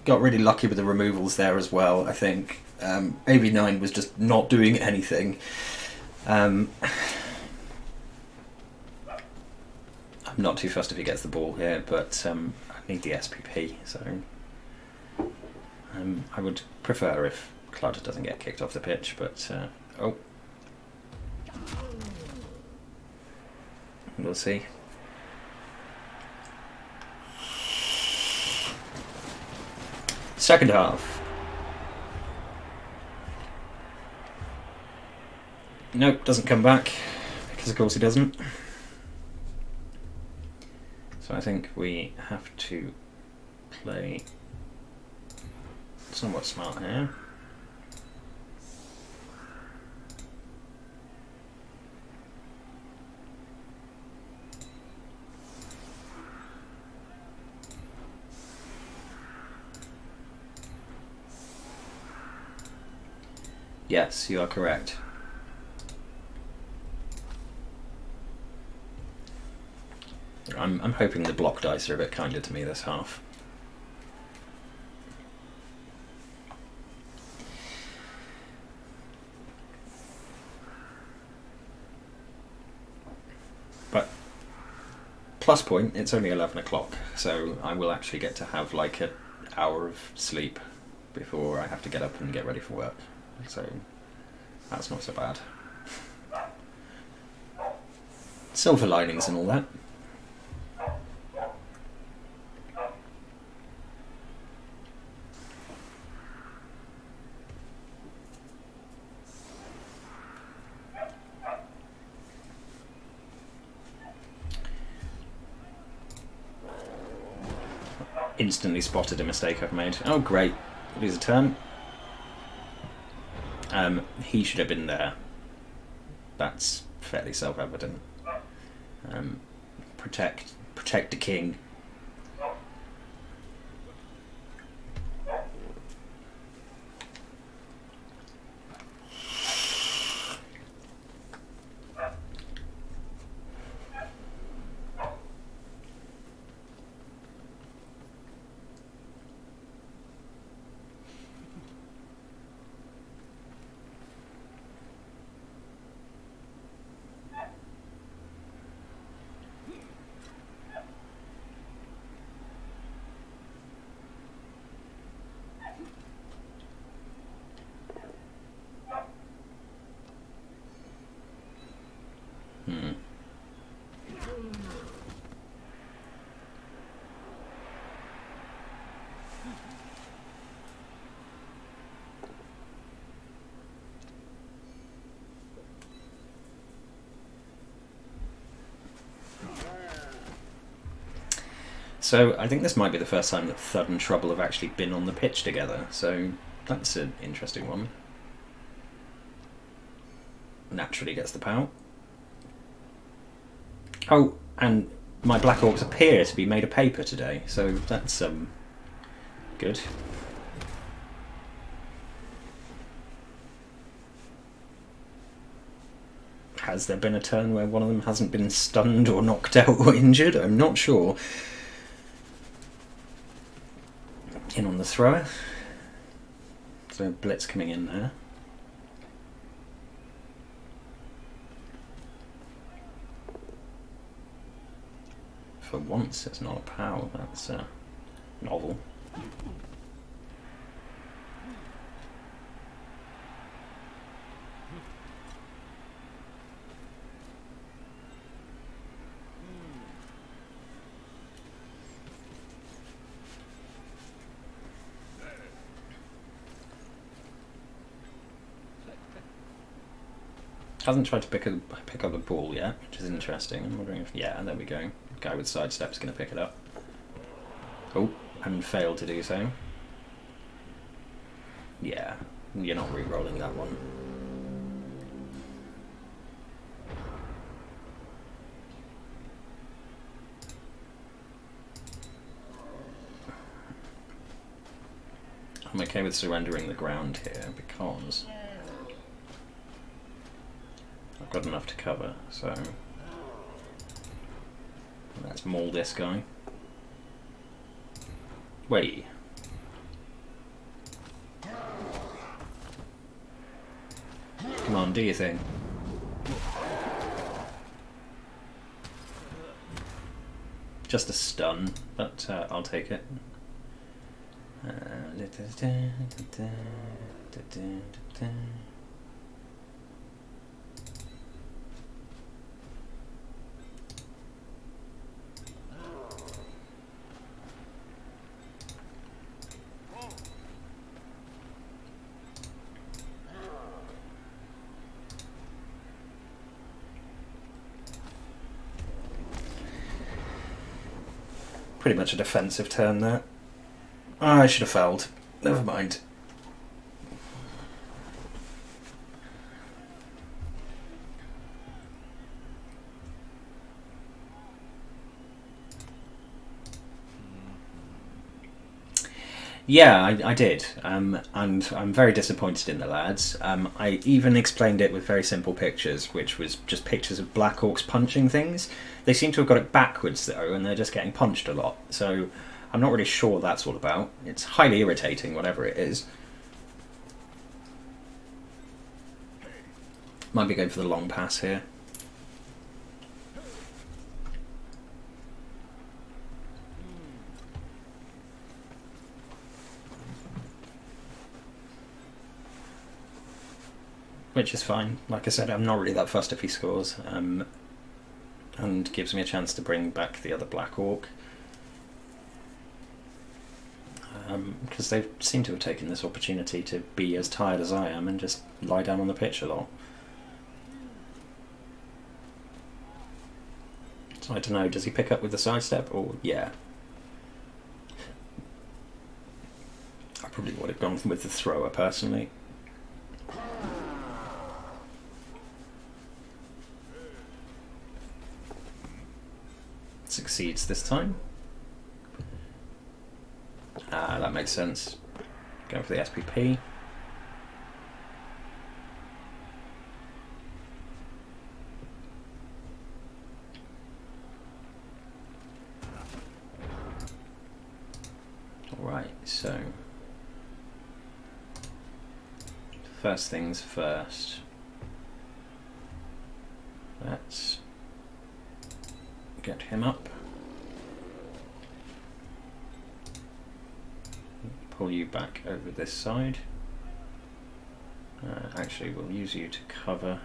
Got really lucky with the removals there as well, I think. AV9 was just not doing anything. I'm not too fussed if he gets the ball here, but I need the SPP, so I would prefer if Clud doesn't get kicked off the pitch, but oh, we'll see. Second half. Nope, doesn't come back, because of course he doesn't. So I think we have to play somewhat smart here. Yes, you are correct. I'm hoping the block dice are a bit kinder to me this half. But plus point, it's only 11 o'clock, so I will actually get to have like an hour of sleep before I have to get up and get ready for work. So that's not so bad. Silver linings and all that. Instantly spotted a mistake I've made. Oh great, lose a turn. He should have been there. That's fairly self-evident. Protect the king. So I think this might be the first time that Thud and Trouble have actually been on the pitch together, so that's an interesting one. Naturally gets the pout. Oh, and my Black Orcs appear to be made of paper today, so that's good. Has there been a turn where one of them hasn't been stunned or knocked out or injured? I'm not sure. In on the thrower. So Blitz coming in there. For once it's not a POW, that's novel. Hasn't tried to pick up the ball yet, which is interesting. I'm wondering if... yeah, there we go. Guy with sidestep's going to pick it up. Oh, and failed to do so. Yeah, you're not re-rolling that one. I'm okay with surrendering the ground here because I've got enough to cover, so let's maul this guy. Wait. Come on, do your thing. Just a stun, but I'll take it. Pretty much a defensive turn there. Oh, I should have failed. Never mind. Yeah, I did, and I'm very disappointed in the lads. I even explained it with very simple pictures, which was just pictures of Black Orcs punching things. They seem to have got it backwards though, and they're just getting punched a lot. So I'm not really sure what that's all about. It's highly irritating, whatever it is. Might be going for the long pass here. Which is fine. Like I said, I'm not really that fussed if he scores. And gives me a chance to bring back the other Black Orc. Because they seem to have taken this opportunity to be as tired as I am and just lie down on the pitch a lot. So I don't know, does he pick up with the sidestep or... yeah. I probably would have gone with the thrower personally. succeeds this time. That makes sense. Going for the SPP. Alright, so first things first. Let's get him up. Pull you back over this side. Actually, we'll use you to cover.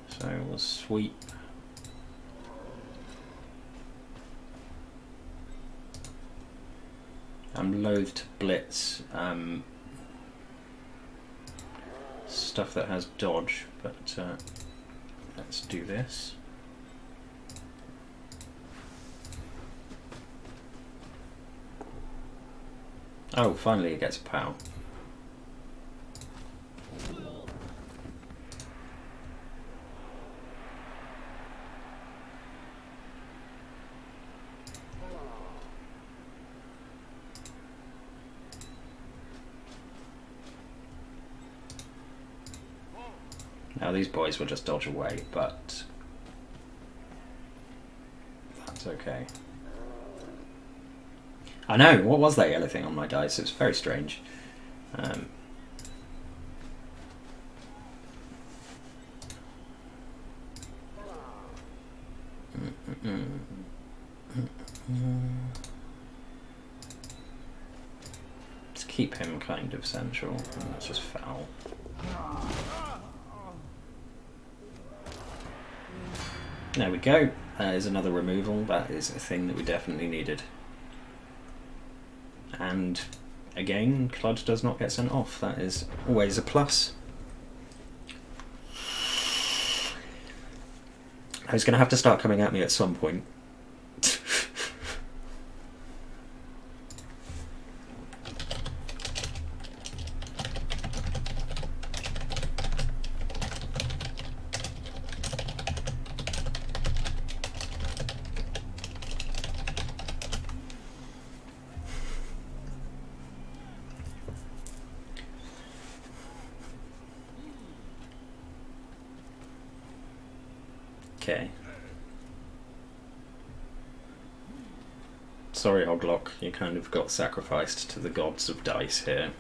So we'll sweep. I'm loath to blitz stuff that has dodge, but let's do this. Oh, finally it gets a POW. Now these boys will just dodge away, but that's okay. I know, what was that yellow thing on my dice? It's very strange. Let's keep him kind of central, and let's just foul. There we go. That is another removal. That is a thing that we definitely needed. And again, Cludge does not get sent off. That is always a plus. He's going to have to start coming at me at some point. Okay. Sorry, Hoglock, you kind of got sacrificed to the gods of dice here.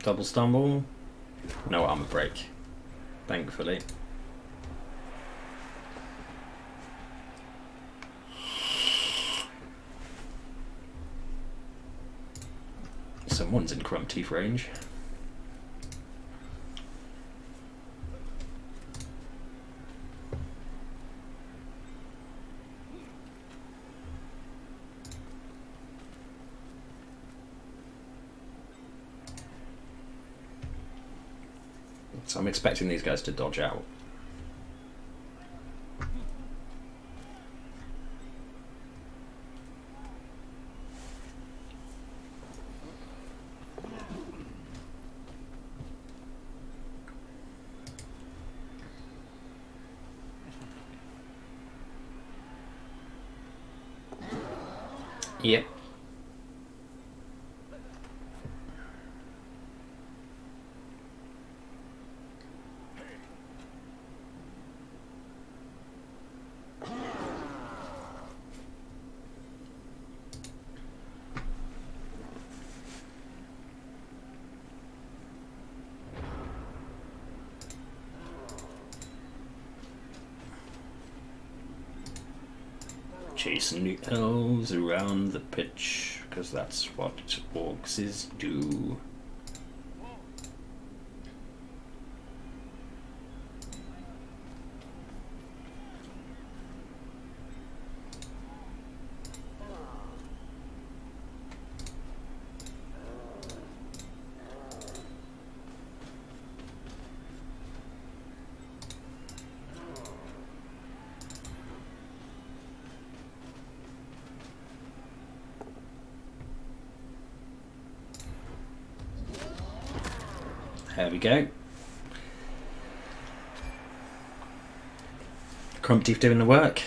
Double stumble. No armor break, thankfully. Someone's in Crumb Teeth range. So I'm expecting these guys to dodge out. Yep. Chasing the elves around the pitch, because that's what orcs do. There we go. Crump Teeth doing the work.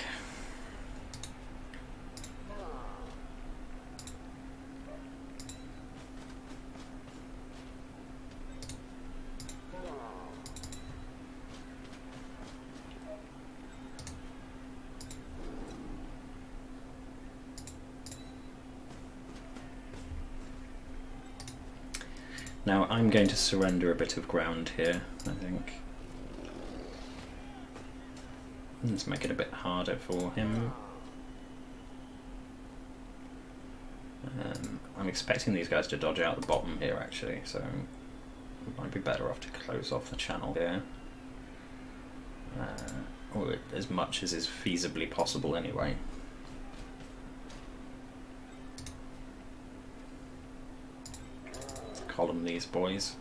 Now I'm going to surrender a bit of ground here, I think. Let's make it a bit harder for him. I'm expecting these guys to dodge out the bottom here actually, so we might be better off to close off the channel here. Or as much as is feasibly possible anyway. Column these boys.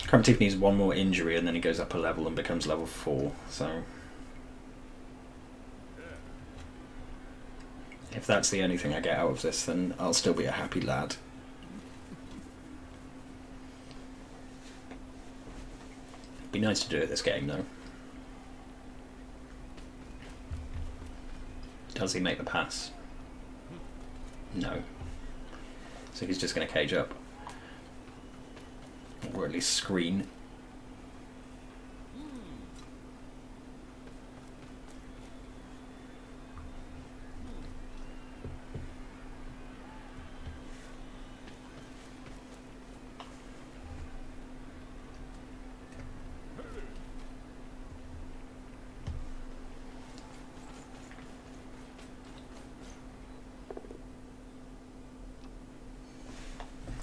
Crump Teeth needs one more injury and then he goes up a level and becomes level 4, so if that's the only thing I get out of this, then I'll still be a happy lad. Be nice to do it this game though. Does he make the pass? No. So he's just going to cage up. Or at least screen.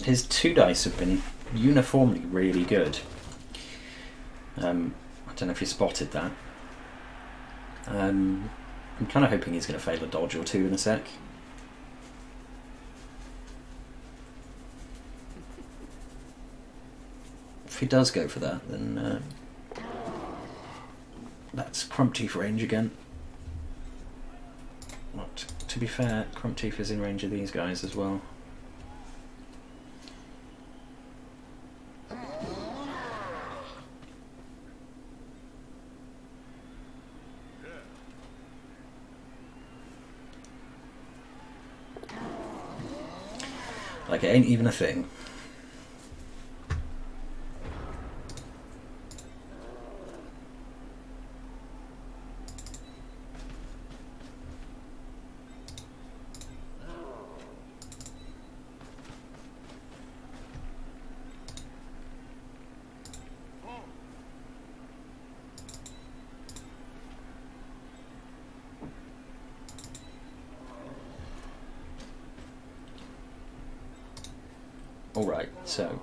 His 2 dice have been uniformly really good. I don't know if you spotted that. I'm kind of hoping he's going to fail a dodge or 2 in a sec. If he does go for that, then that's Crump Teeth range again. But to be fair, Crump Teeth is in range of these guys as well. Like, it ain't even a thing. Alright, so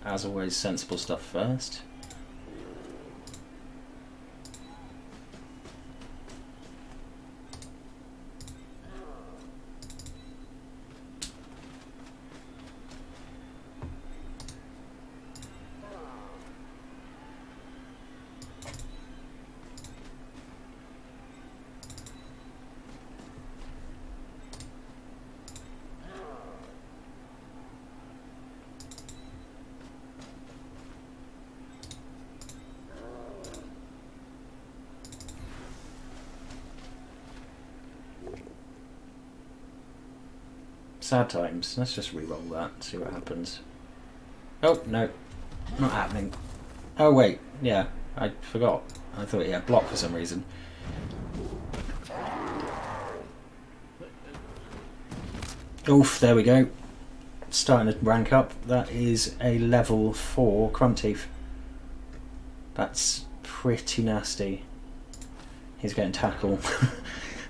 as always, sensible stuff first. Sad times. Let's just re-roll that, see what happens. Oh, no. Not happening. Oh, wait. Yeah, I forgot. I thought he had block for some reason. Oof, there we go. Starting to rank up. That is a level 4 Crump Teeth. That's pretty nasty. He's getting tackle.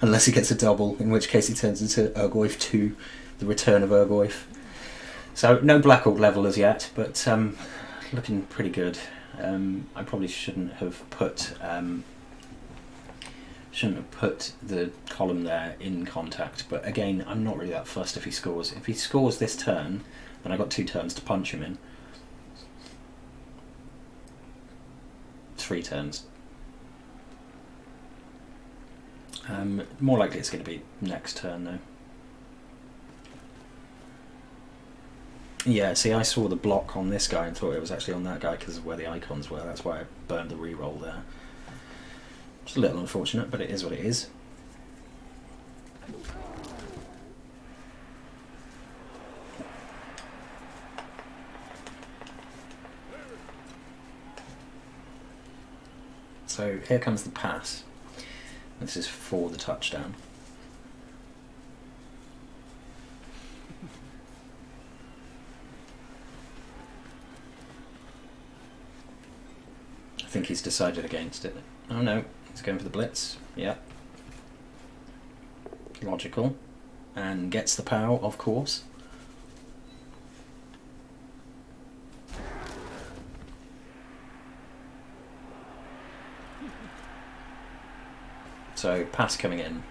Unless he gets a double, in which case he turns into Urgoyf 2. The return of Urgoyf. So no Black Orc level as yet, but looking pretty good. I probably shouldn't have put the column there in contact, but again, I'm not really that fussed if he scores. If he scores this turn, then I got 2 turns to punch him in. 3 turns. More likely it's going to be next turn though. Yeah, see, I saw the block on this guy and thought it was actually on that guy because of where the icons were. That's why I burned the reroll there. It's a little unfortunate, but it is what it is. So here comes the pass. This is for the touchdown. I think he's decided against it. Oh no, he's going for the blitz. Yeah. Logical. And gets the POW, of course. So, pass coming in.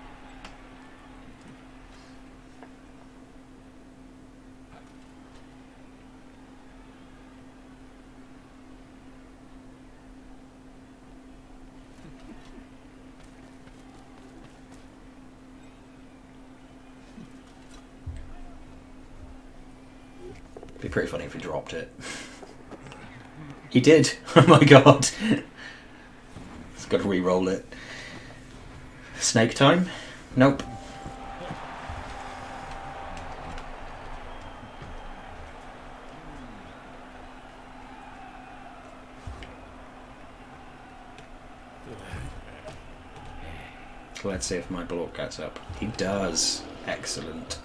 Be pretty funny if he dropped it. He did! Oh my god! He's got to re-roll it. Snake time? Nope. Let's see if my block gets up. He does. Excellent.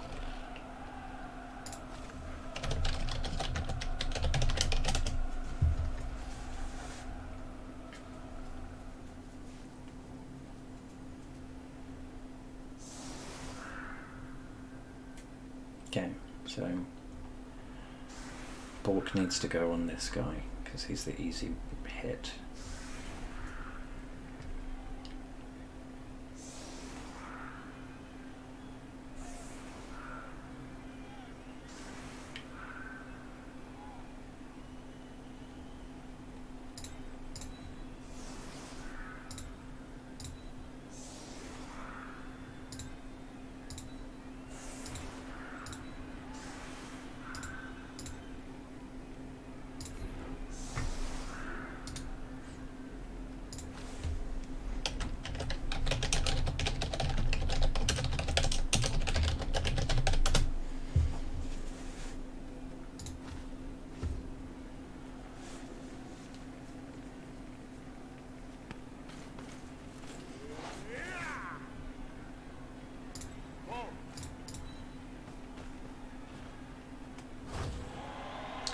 Okay, so Bork needs to go on this guy because he's the easy hit.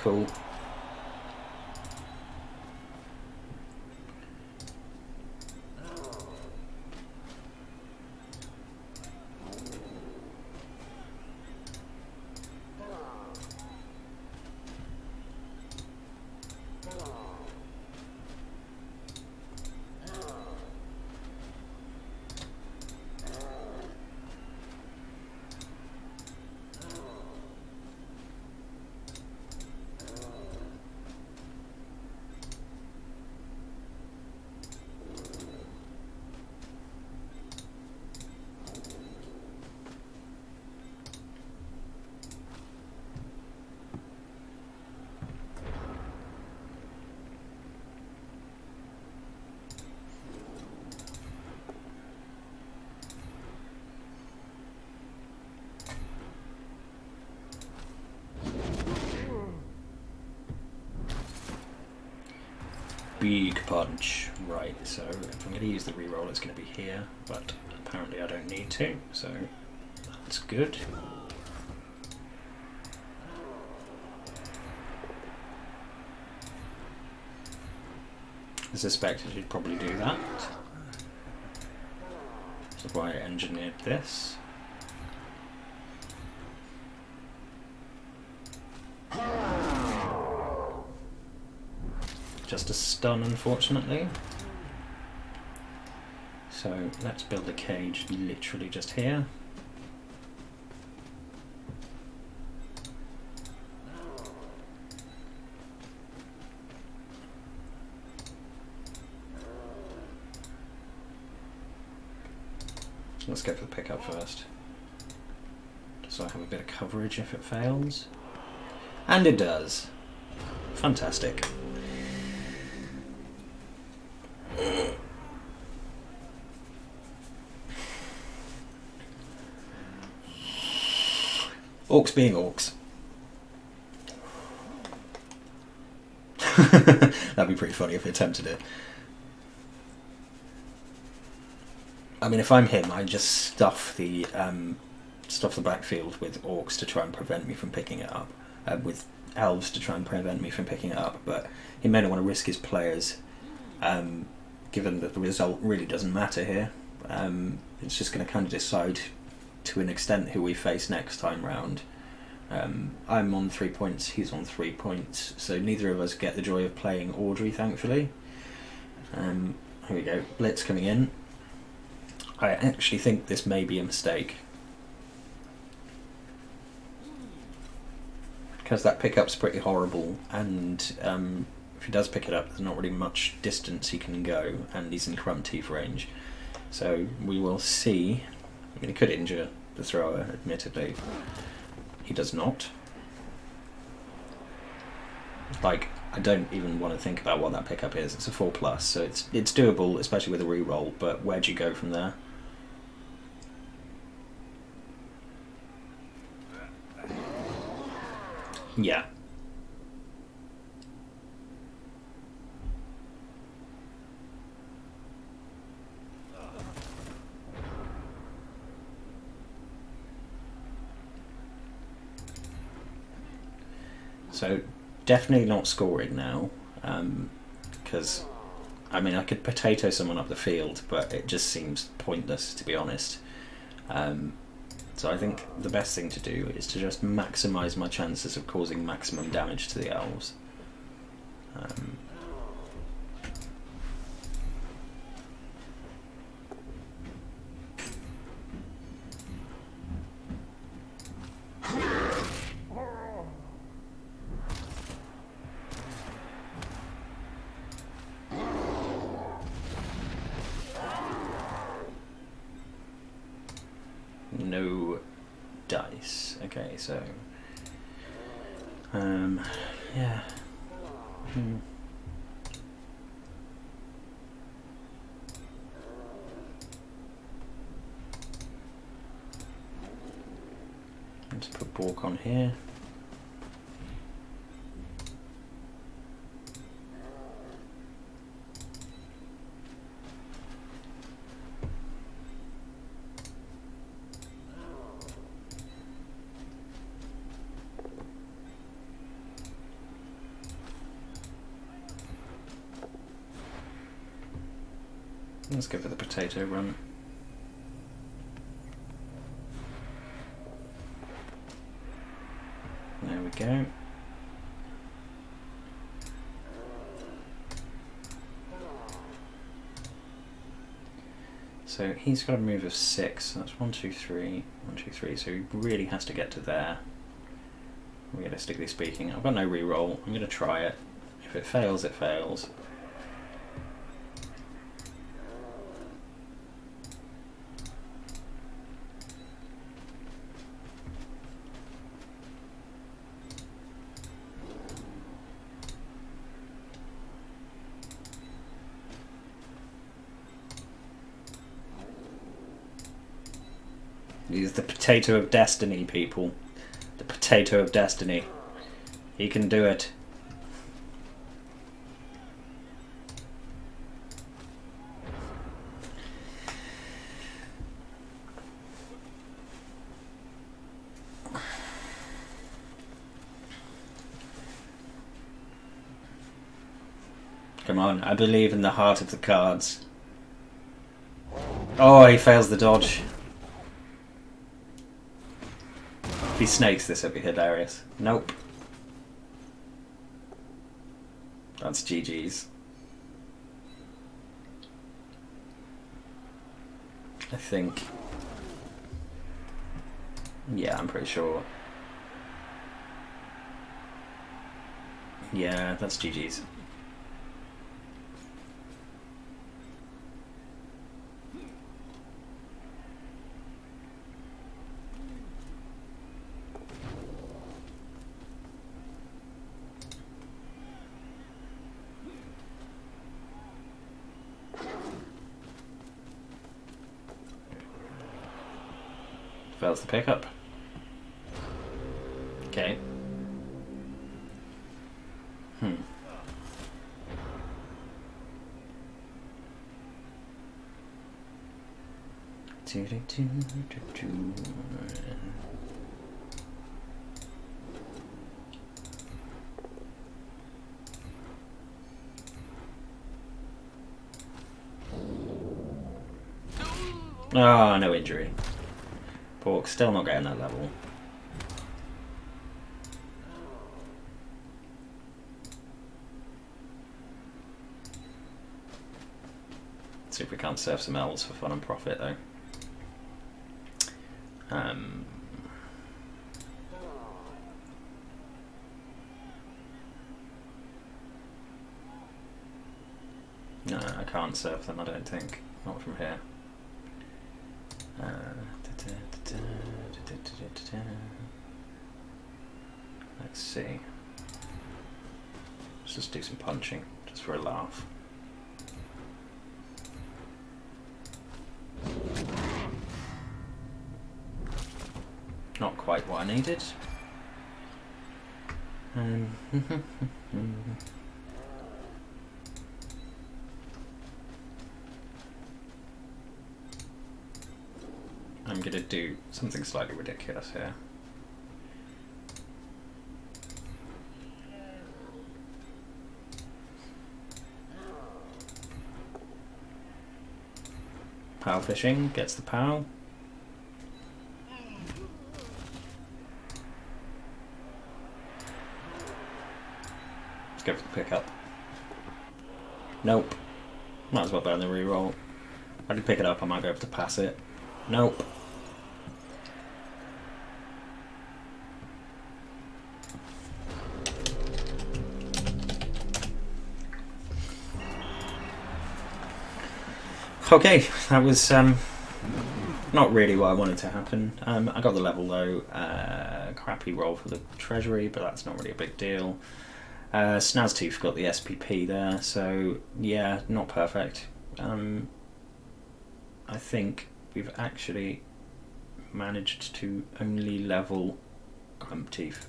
Cool. Big punch. Right, so if I'm going to use the reroll, it's going to be here, but apparently I don't need to, so that's good. I suspected you'd probably do that. That's why I engineered this. Just a stun, unfortunately. So let's build a cage literally just here. let's go for the pickup first. So I have a bit of coverage if it fails. And it does. Fantastic. Orcs being orcs. That'd be pretty funny if it attempted it. I mean, if I'm him, I just stuff the backfield with orcs to try and prevent me from picking it up, with elves to try and prevent me from picking it up. But he may not want to risk his players, given that the result really doesn't matter here. It's just going to kind of decide, to an extent, who we face next time round. I'm on 3 points, he's on 3 points, so neither of us get the joy of playing Audrey, thankfully. Here we go, Blitz coming in. I actually think this may be a mistake, because that pickup's pretty horrible, and if he does pick it up, there's not really much distance he can go, and he's in crumb teeth range. So we will see. I mean, he could injure the thrower, admittedly. He does not. Like, I don't even want to think about what that pickup is. It's a 4+, so it's doable, especially with a reroll, but where do you go from there? Yeah. So definitely not scoring now, because I mean, I could potato someone up the field, but it just seems pointless, to be honest. So I think the best thing to do is to just maximise my chances of causing maximum damage to the elves. No dice. Okay, so yeah. Let's put Bork on here. Let's go for the potato run. There we go. So he's got a move of 6. That's 1, 2, 3. 1, 2, 3. So he really has to get to there. Realistically speaking, I've got no reroll. I'm going to try it. If it fails, it fails. He's the potato of destiny, people. The potato of destiny. He can do it. Come on, I believe in the heart of the cards. Oh, he fails the dodge. If he snakes this, it'd be hilarious. Nope. That's GG's. I think. Yeah, I'm pretty sure. Yeah, that's GG's. fails the pickup. Okay. Ah, no injury. Pork still not getting that level. Let's see if we can't serve some elves for fun and profit though. No, I can't serve them, I don't think. Not from here. Let's see. Let's just do some punching, just for a laugh. Not quite what I needed. I'm going to do something slightly ridiculous here. Power fishing gets the pow. Let's go for the pickup. Nope. Might as well burn the reroll. If I do pick it up, I might be able to pass it. Nope. Okay, that was not really what I wanted to happen. I got the level though. Crappy roll for the treasury, but that's not really a big deal. Snaztooth got the SPP there, so yeah, not perfect. I think we've actually managed to only level Grumpteeth.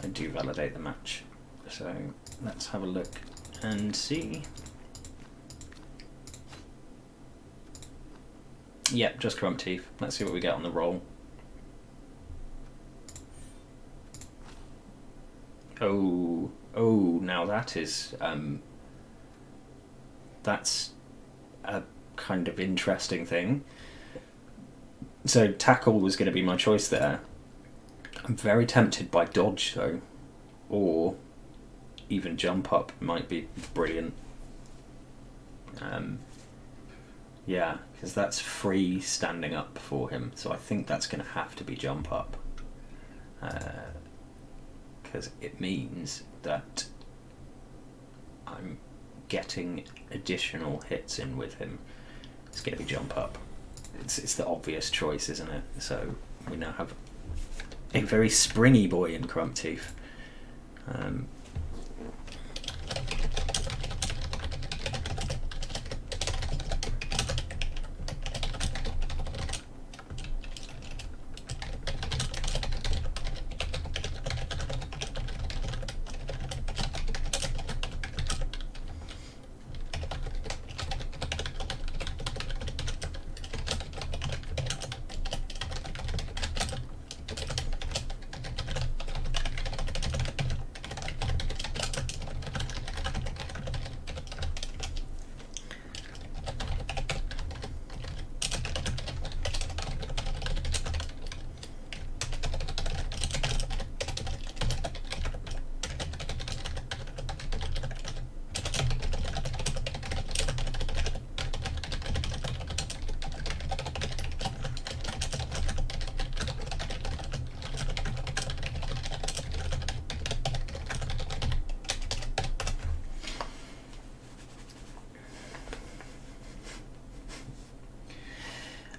I do validate the match, so let's have a look and see. Yep, just Grumpteeth. Let's see what we get on the roll. Oh, now that is that's a kind of interesting thing. So tackle was going to be my choice there. I'm very tempted by dodge though, or even jump up might be brilliant. Yeah, because that's free standing up for him, so I think that's going to have to be jump up. Because it means that I'm getting additional hits in with him. It's going to be jump up. It's the obvious choice, isn't it? So we now have a very springy boy in Grumpteeth.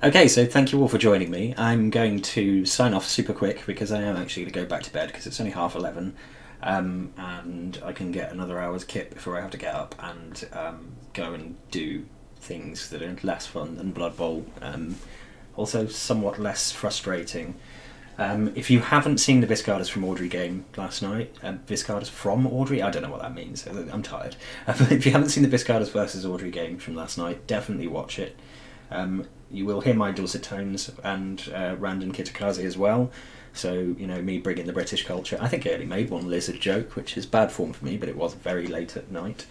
Okay, so thank you all for joining me. I'm going to sign off super quick because I am actually going to go back to bed because it's only 11:30, and I can get another hour's kit before I have to get up and go and do things that are less fun than Blood Bowl. also somewhat less frustrating. If you haven't seen the Viscardas from Audrey game last night, Viscardas from Audrey, I don't know what that means, I'm tired. But if you haven't seen the Viscardas versus Audrey game from last night, definitely watch it. You will hear my dulcet tones and Randon Kitakazi as well. So, you know, me bringing the British culture. I think I only made one lizard joke, which is bad form for me, but it was very late at night.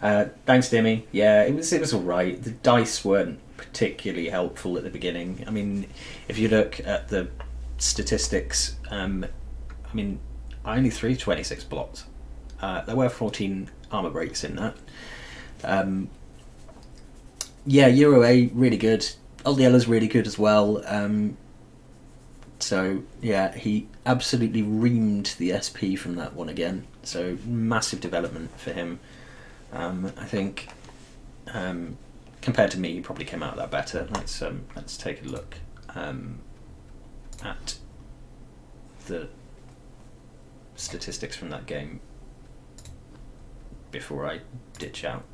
Thanks, Dimmy. Yeah, it was all right. The dice weren't particularly helpful at the beginning. I mean, if you look at the statistics, I mean, I only threw 26 blocks. There were 14 armor breaks in that. Yeah, Euro A, really good. Oldella's really good as well. So, yeah, he absolutely reamed the SP from that one again. So, massive development for him. I think, compared to me, he probably came out of that better. Let's take a look at the statistics from that game before I ditch out.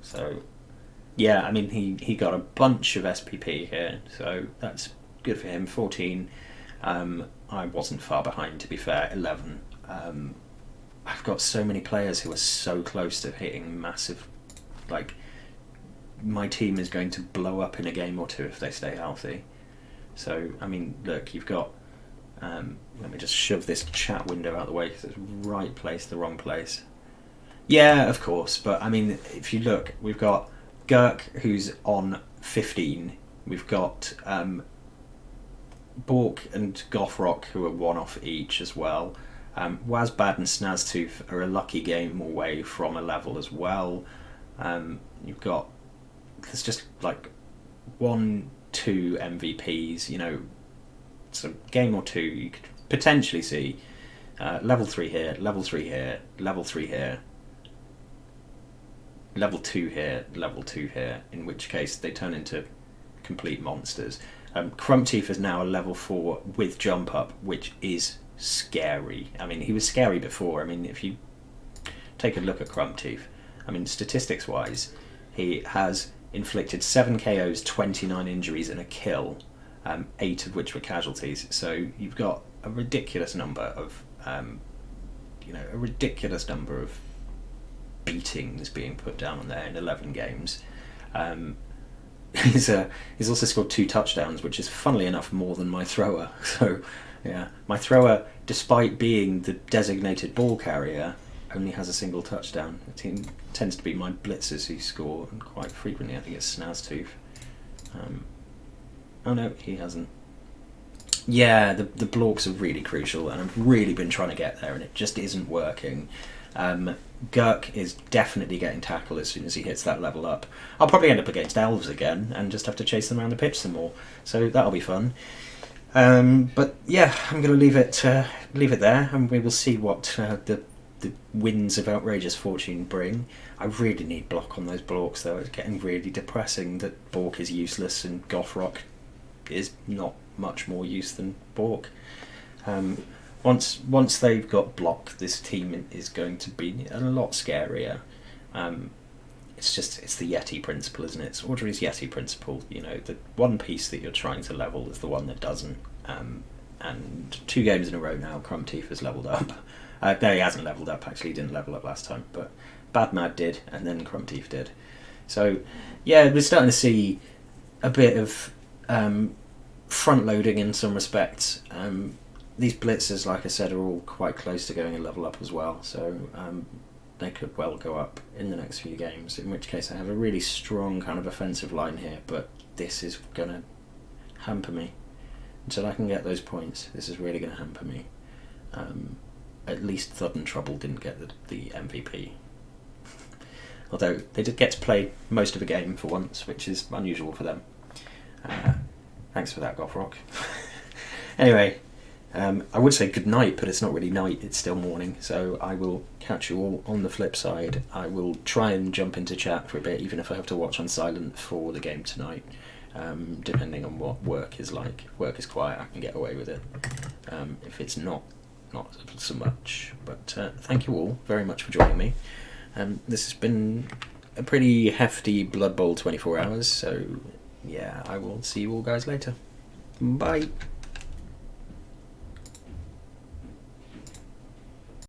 So, yeah, I mean, he got a bunch of SPP here, so that's good for him. 14. I wasn't far behind, to be fair. 11. I've got so many players who are so close to hitting massive, like, my team is going to blow up in a game or two if they stay healthy. So, I mean, look, you've got, let me just shove this chat window out of the way because it's right place, the wrong place. Yeah, of course, but I mean, if you look, we've got Gurk, who's on 15. We've got Bork and Gothrock, who are one off each as well. Wazbad and Snaztooth are a lucky game away from a level as well. You've got, there's just like 1, 2 MVPs, you know, so game or two you could potentially see level 3 here, level 3 here, level 3 here, level 2 here, level 2 here, in which case they turn into complete monsters. Crumpteeth is now a level 4 with jump up, which is scary. I mean, he was scary before. I mean, if you take a look at Crumpteeth, I mean, statistics wise, he has inflicted 7 KOs, 29 injuries and a kill, 8 of which were casualties. So you've got a ridiculous number of beatings being put down on there in 11 games. He's also scored 2 touchdowns, which is funnily enough more than my thrower. So yeah, my thrower, despite being the designated ball carrier, only has a single touchdown. It tends to be my blitzers who score, and quite frequently I think it's Snaztooth. Oh no, he hasn't. Yeah, the blorks are really crucial, and I've really been trying to get there, and it just isn't working. Gurk is definitely getting tackle as soon as he hits that level up. I'll probably end up against Elves again, and just have to chase them around the pitch some more. So that'll be fun. But yeah, I'm going to leave it there, and we will see what the winds of outrageous fortune bring. I really need block on those blorks, though. It's getting really depressing that Bork is useless and Gothrock is not much more use than Bork. Once they've got block, this team is going to be a lot scarier. It's the Yeti principle, isn't it? It's Audrey's Yeti principle. You know, the one piece that you're trying to level is the one that doesn't. And 2 games in a row now, Crumpteeth has leveled up. No, he hasn't leveled up, actually. He didn't level up last time, but Bad Mad did, and then Crumpteeth did. So, yeah, we're starting to see a bit of front-loading in some respects. These blitzers, like I said, are all quite close to going a level up as well, so they could well go up in the next few games, in which case I have a really strong kind of offensive line here, but this is going to hamper me. Until I can get those points, this is really going to hamper me. At least Thud and Trouble didn't get the MVP. Although they did get to play most of a game for once, which is unusual for them. Thanks for that, Gothrock. Anyway, I would say good night, but it's not really night, it's still morning, so I will catch you all on the flip side. I will try and jump into chat for a bit, even if I have to watch on silent for the game tonight, depending on what work is like. If work is quiet, I can get away with it. If it's not so much. But thank you all very much for joining me. This has been a pretty hefty Blood Bowl 24 hours, so yeah, I will see you all guys later. Bye.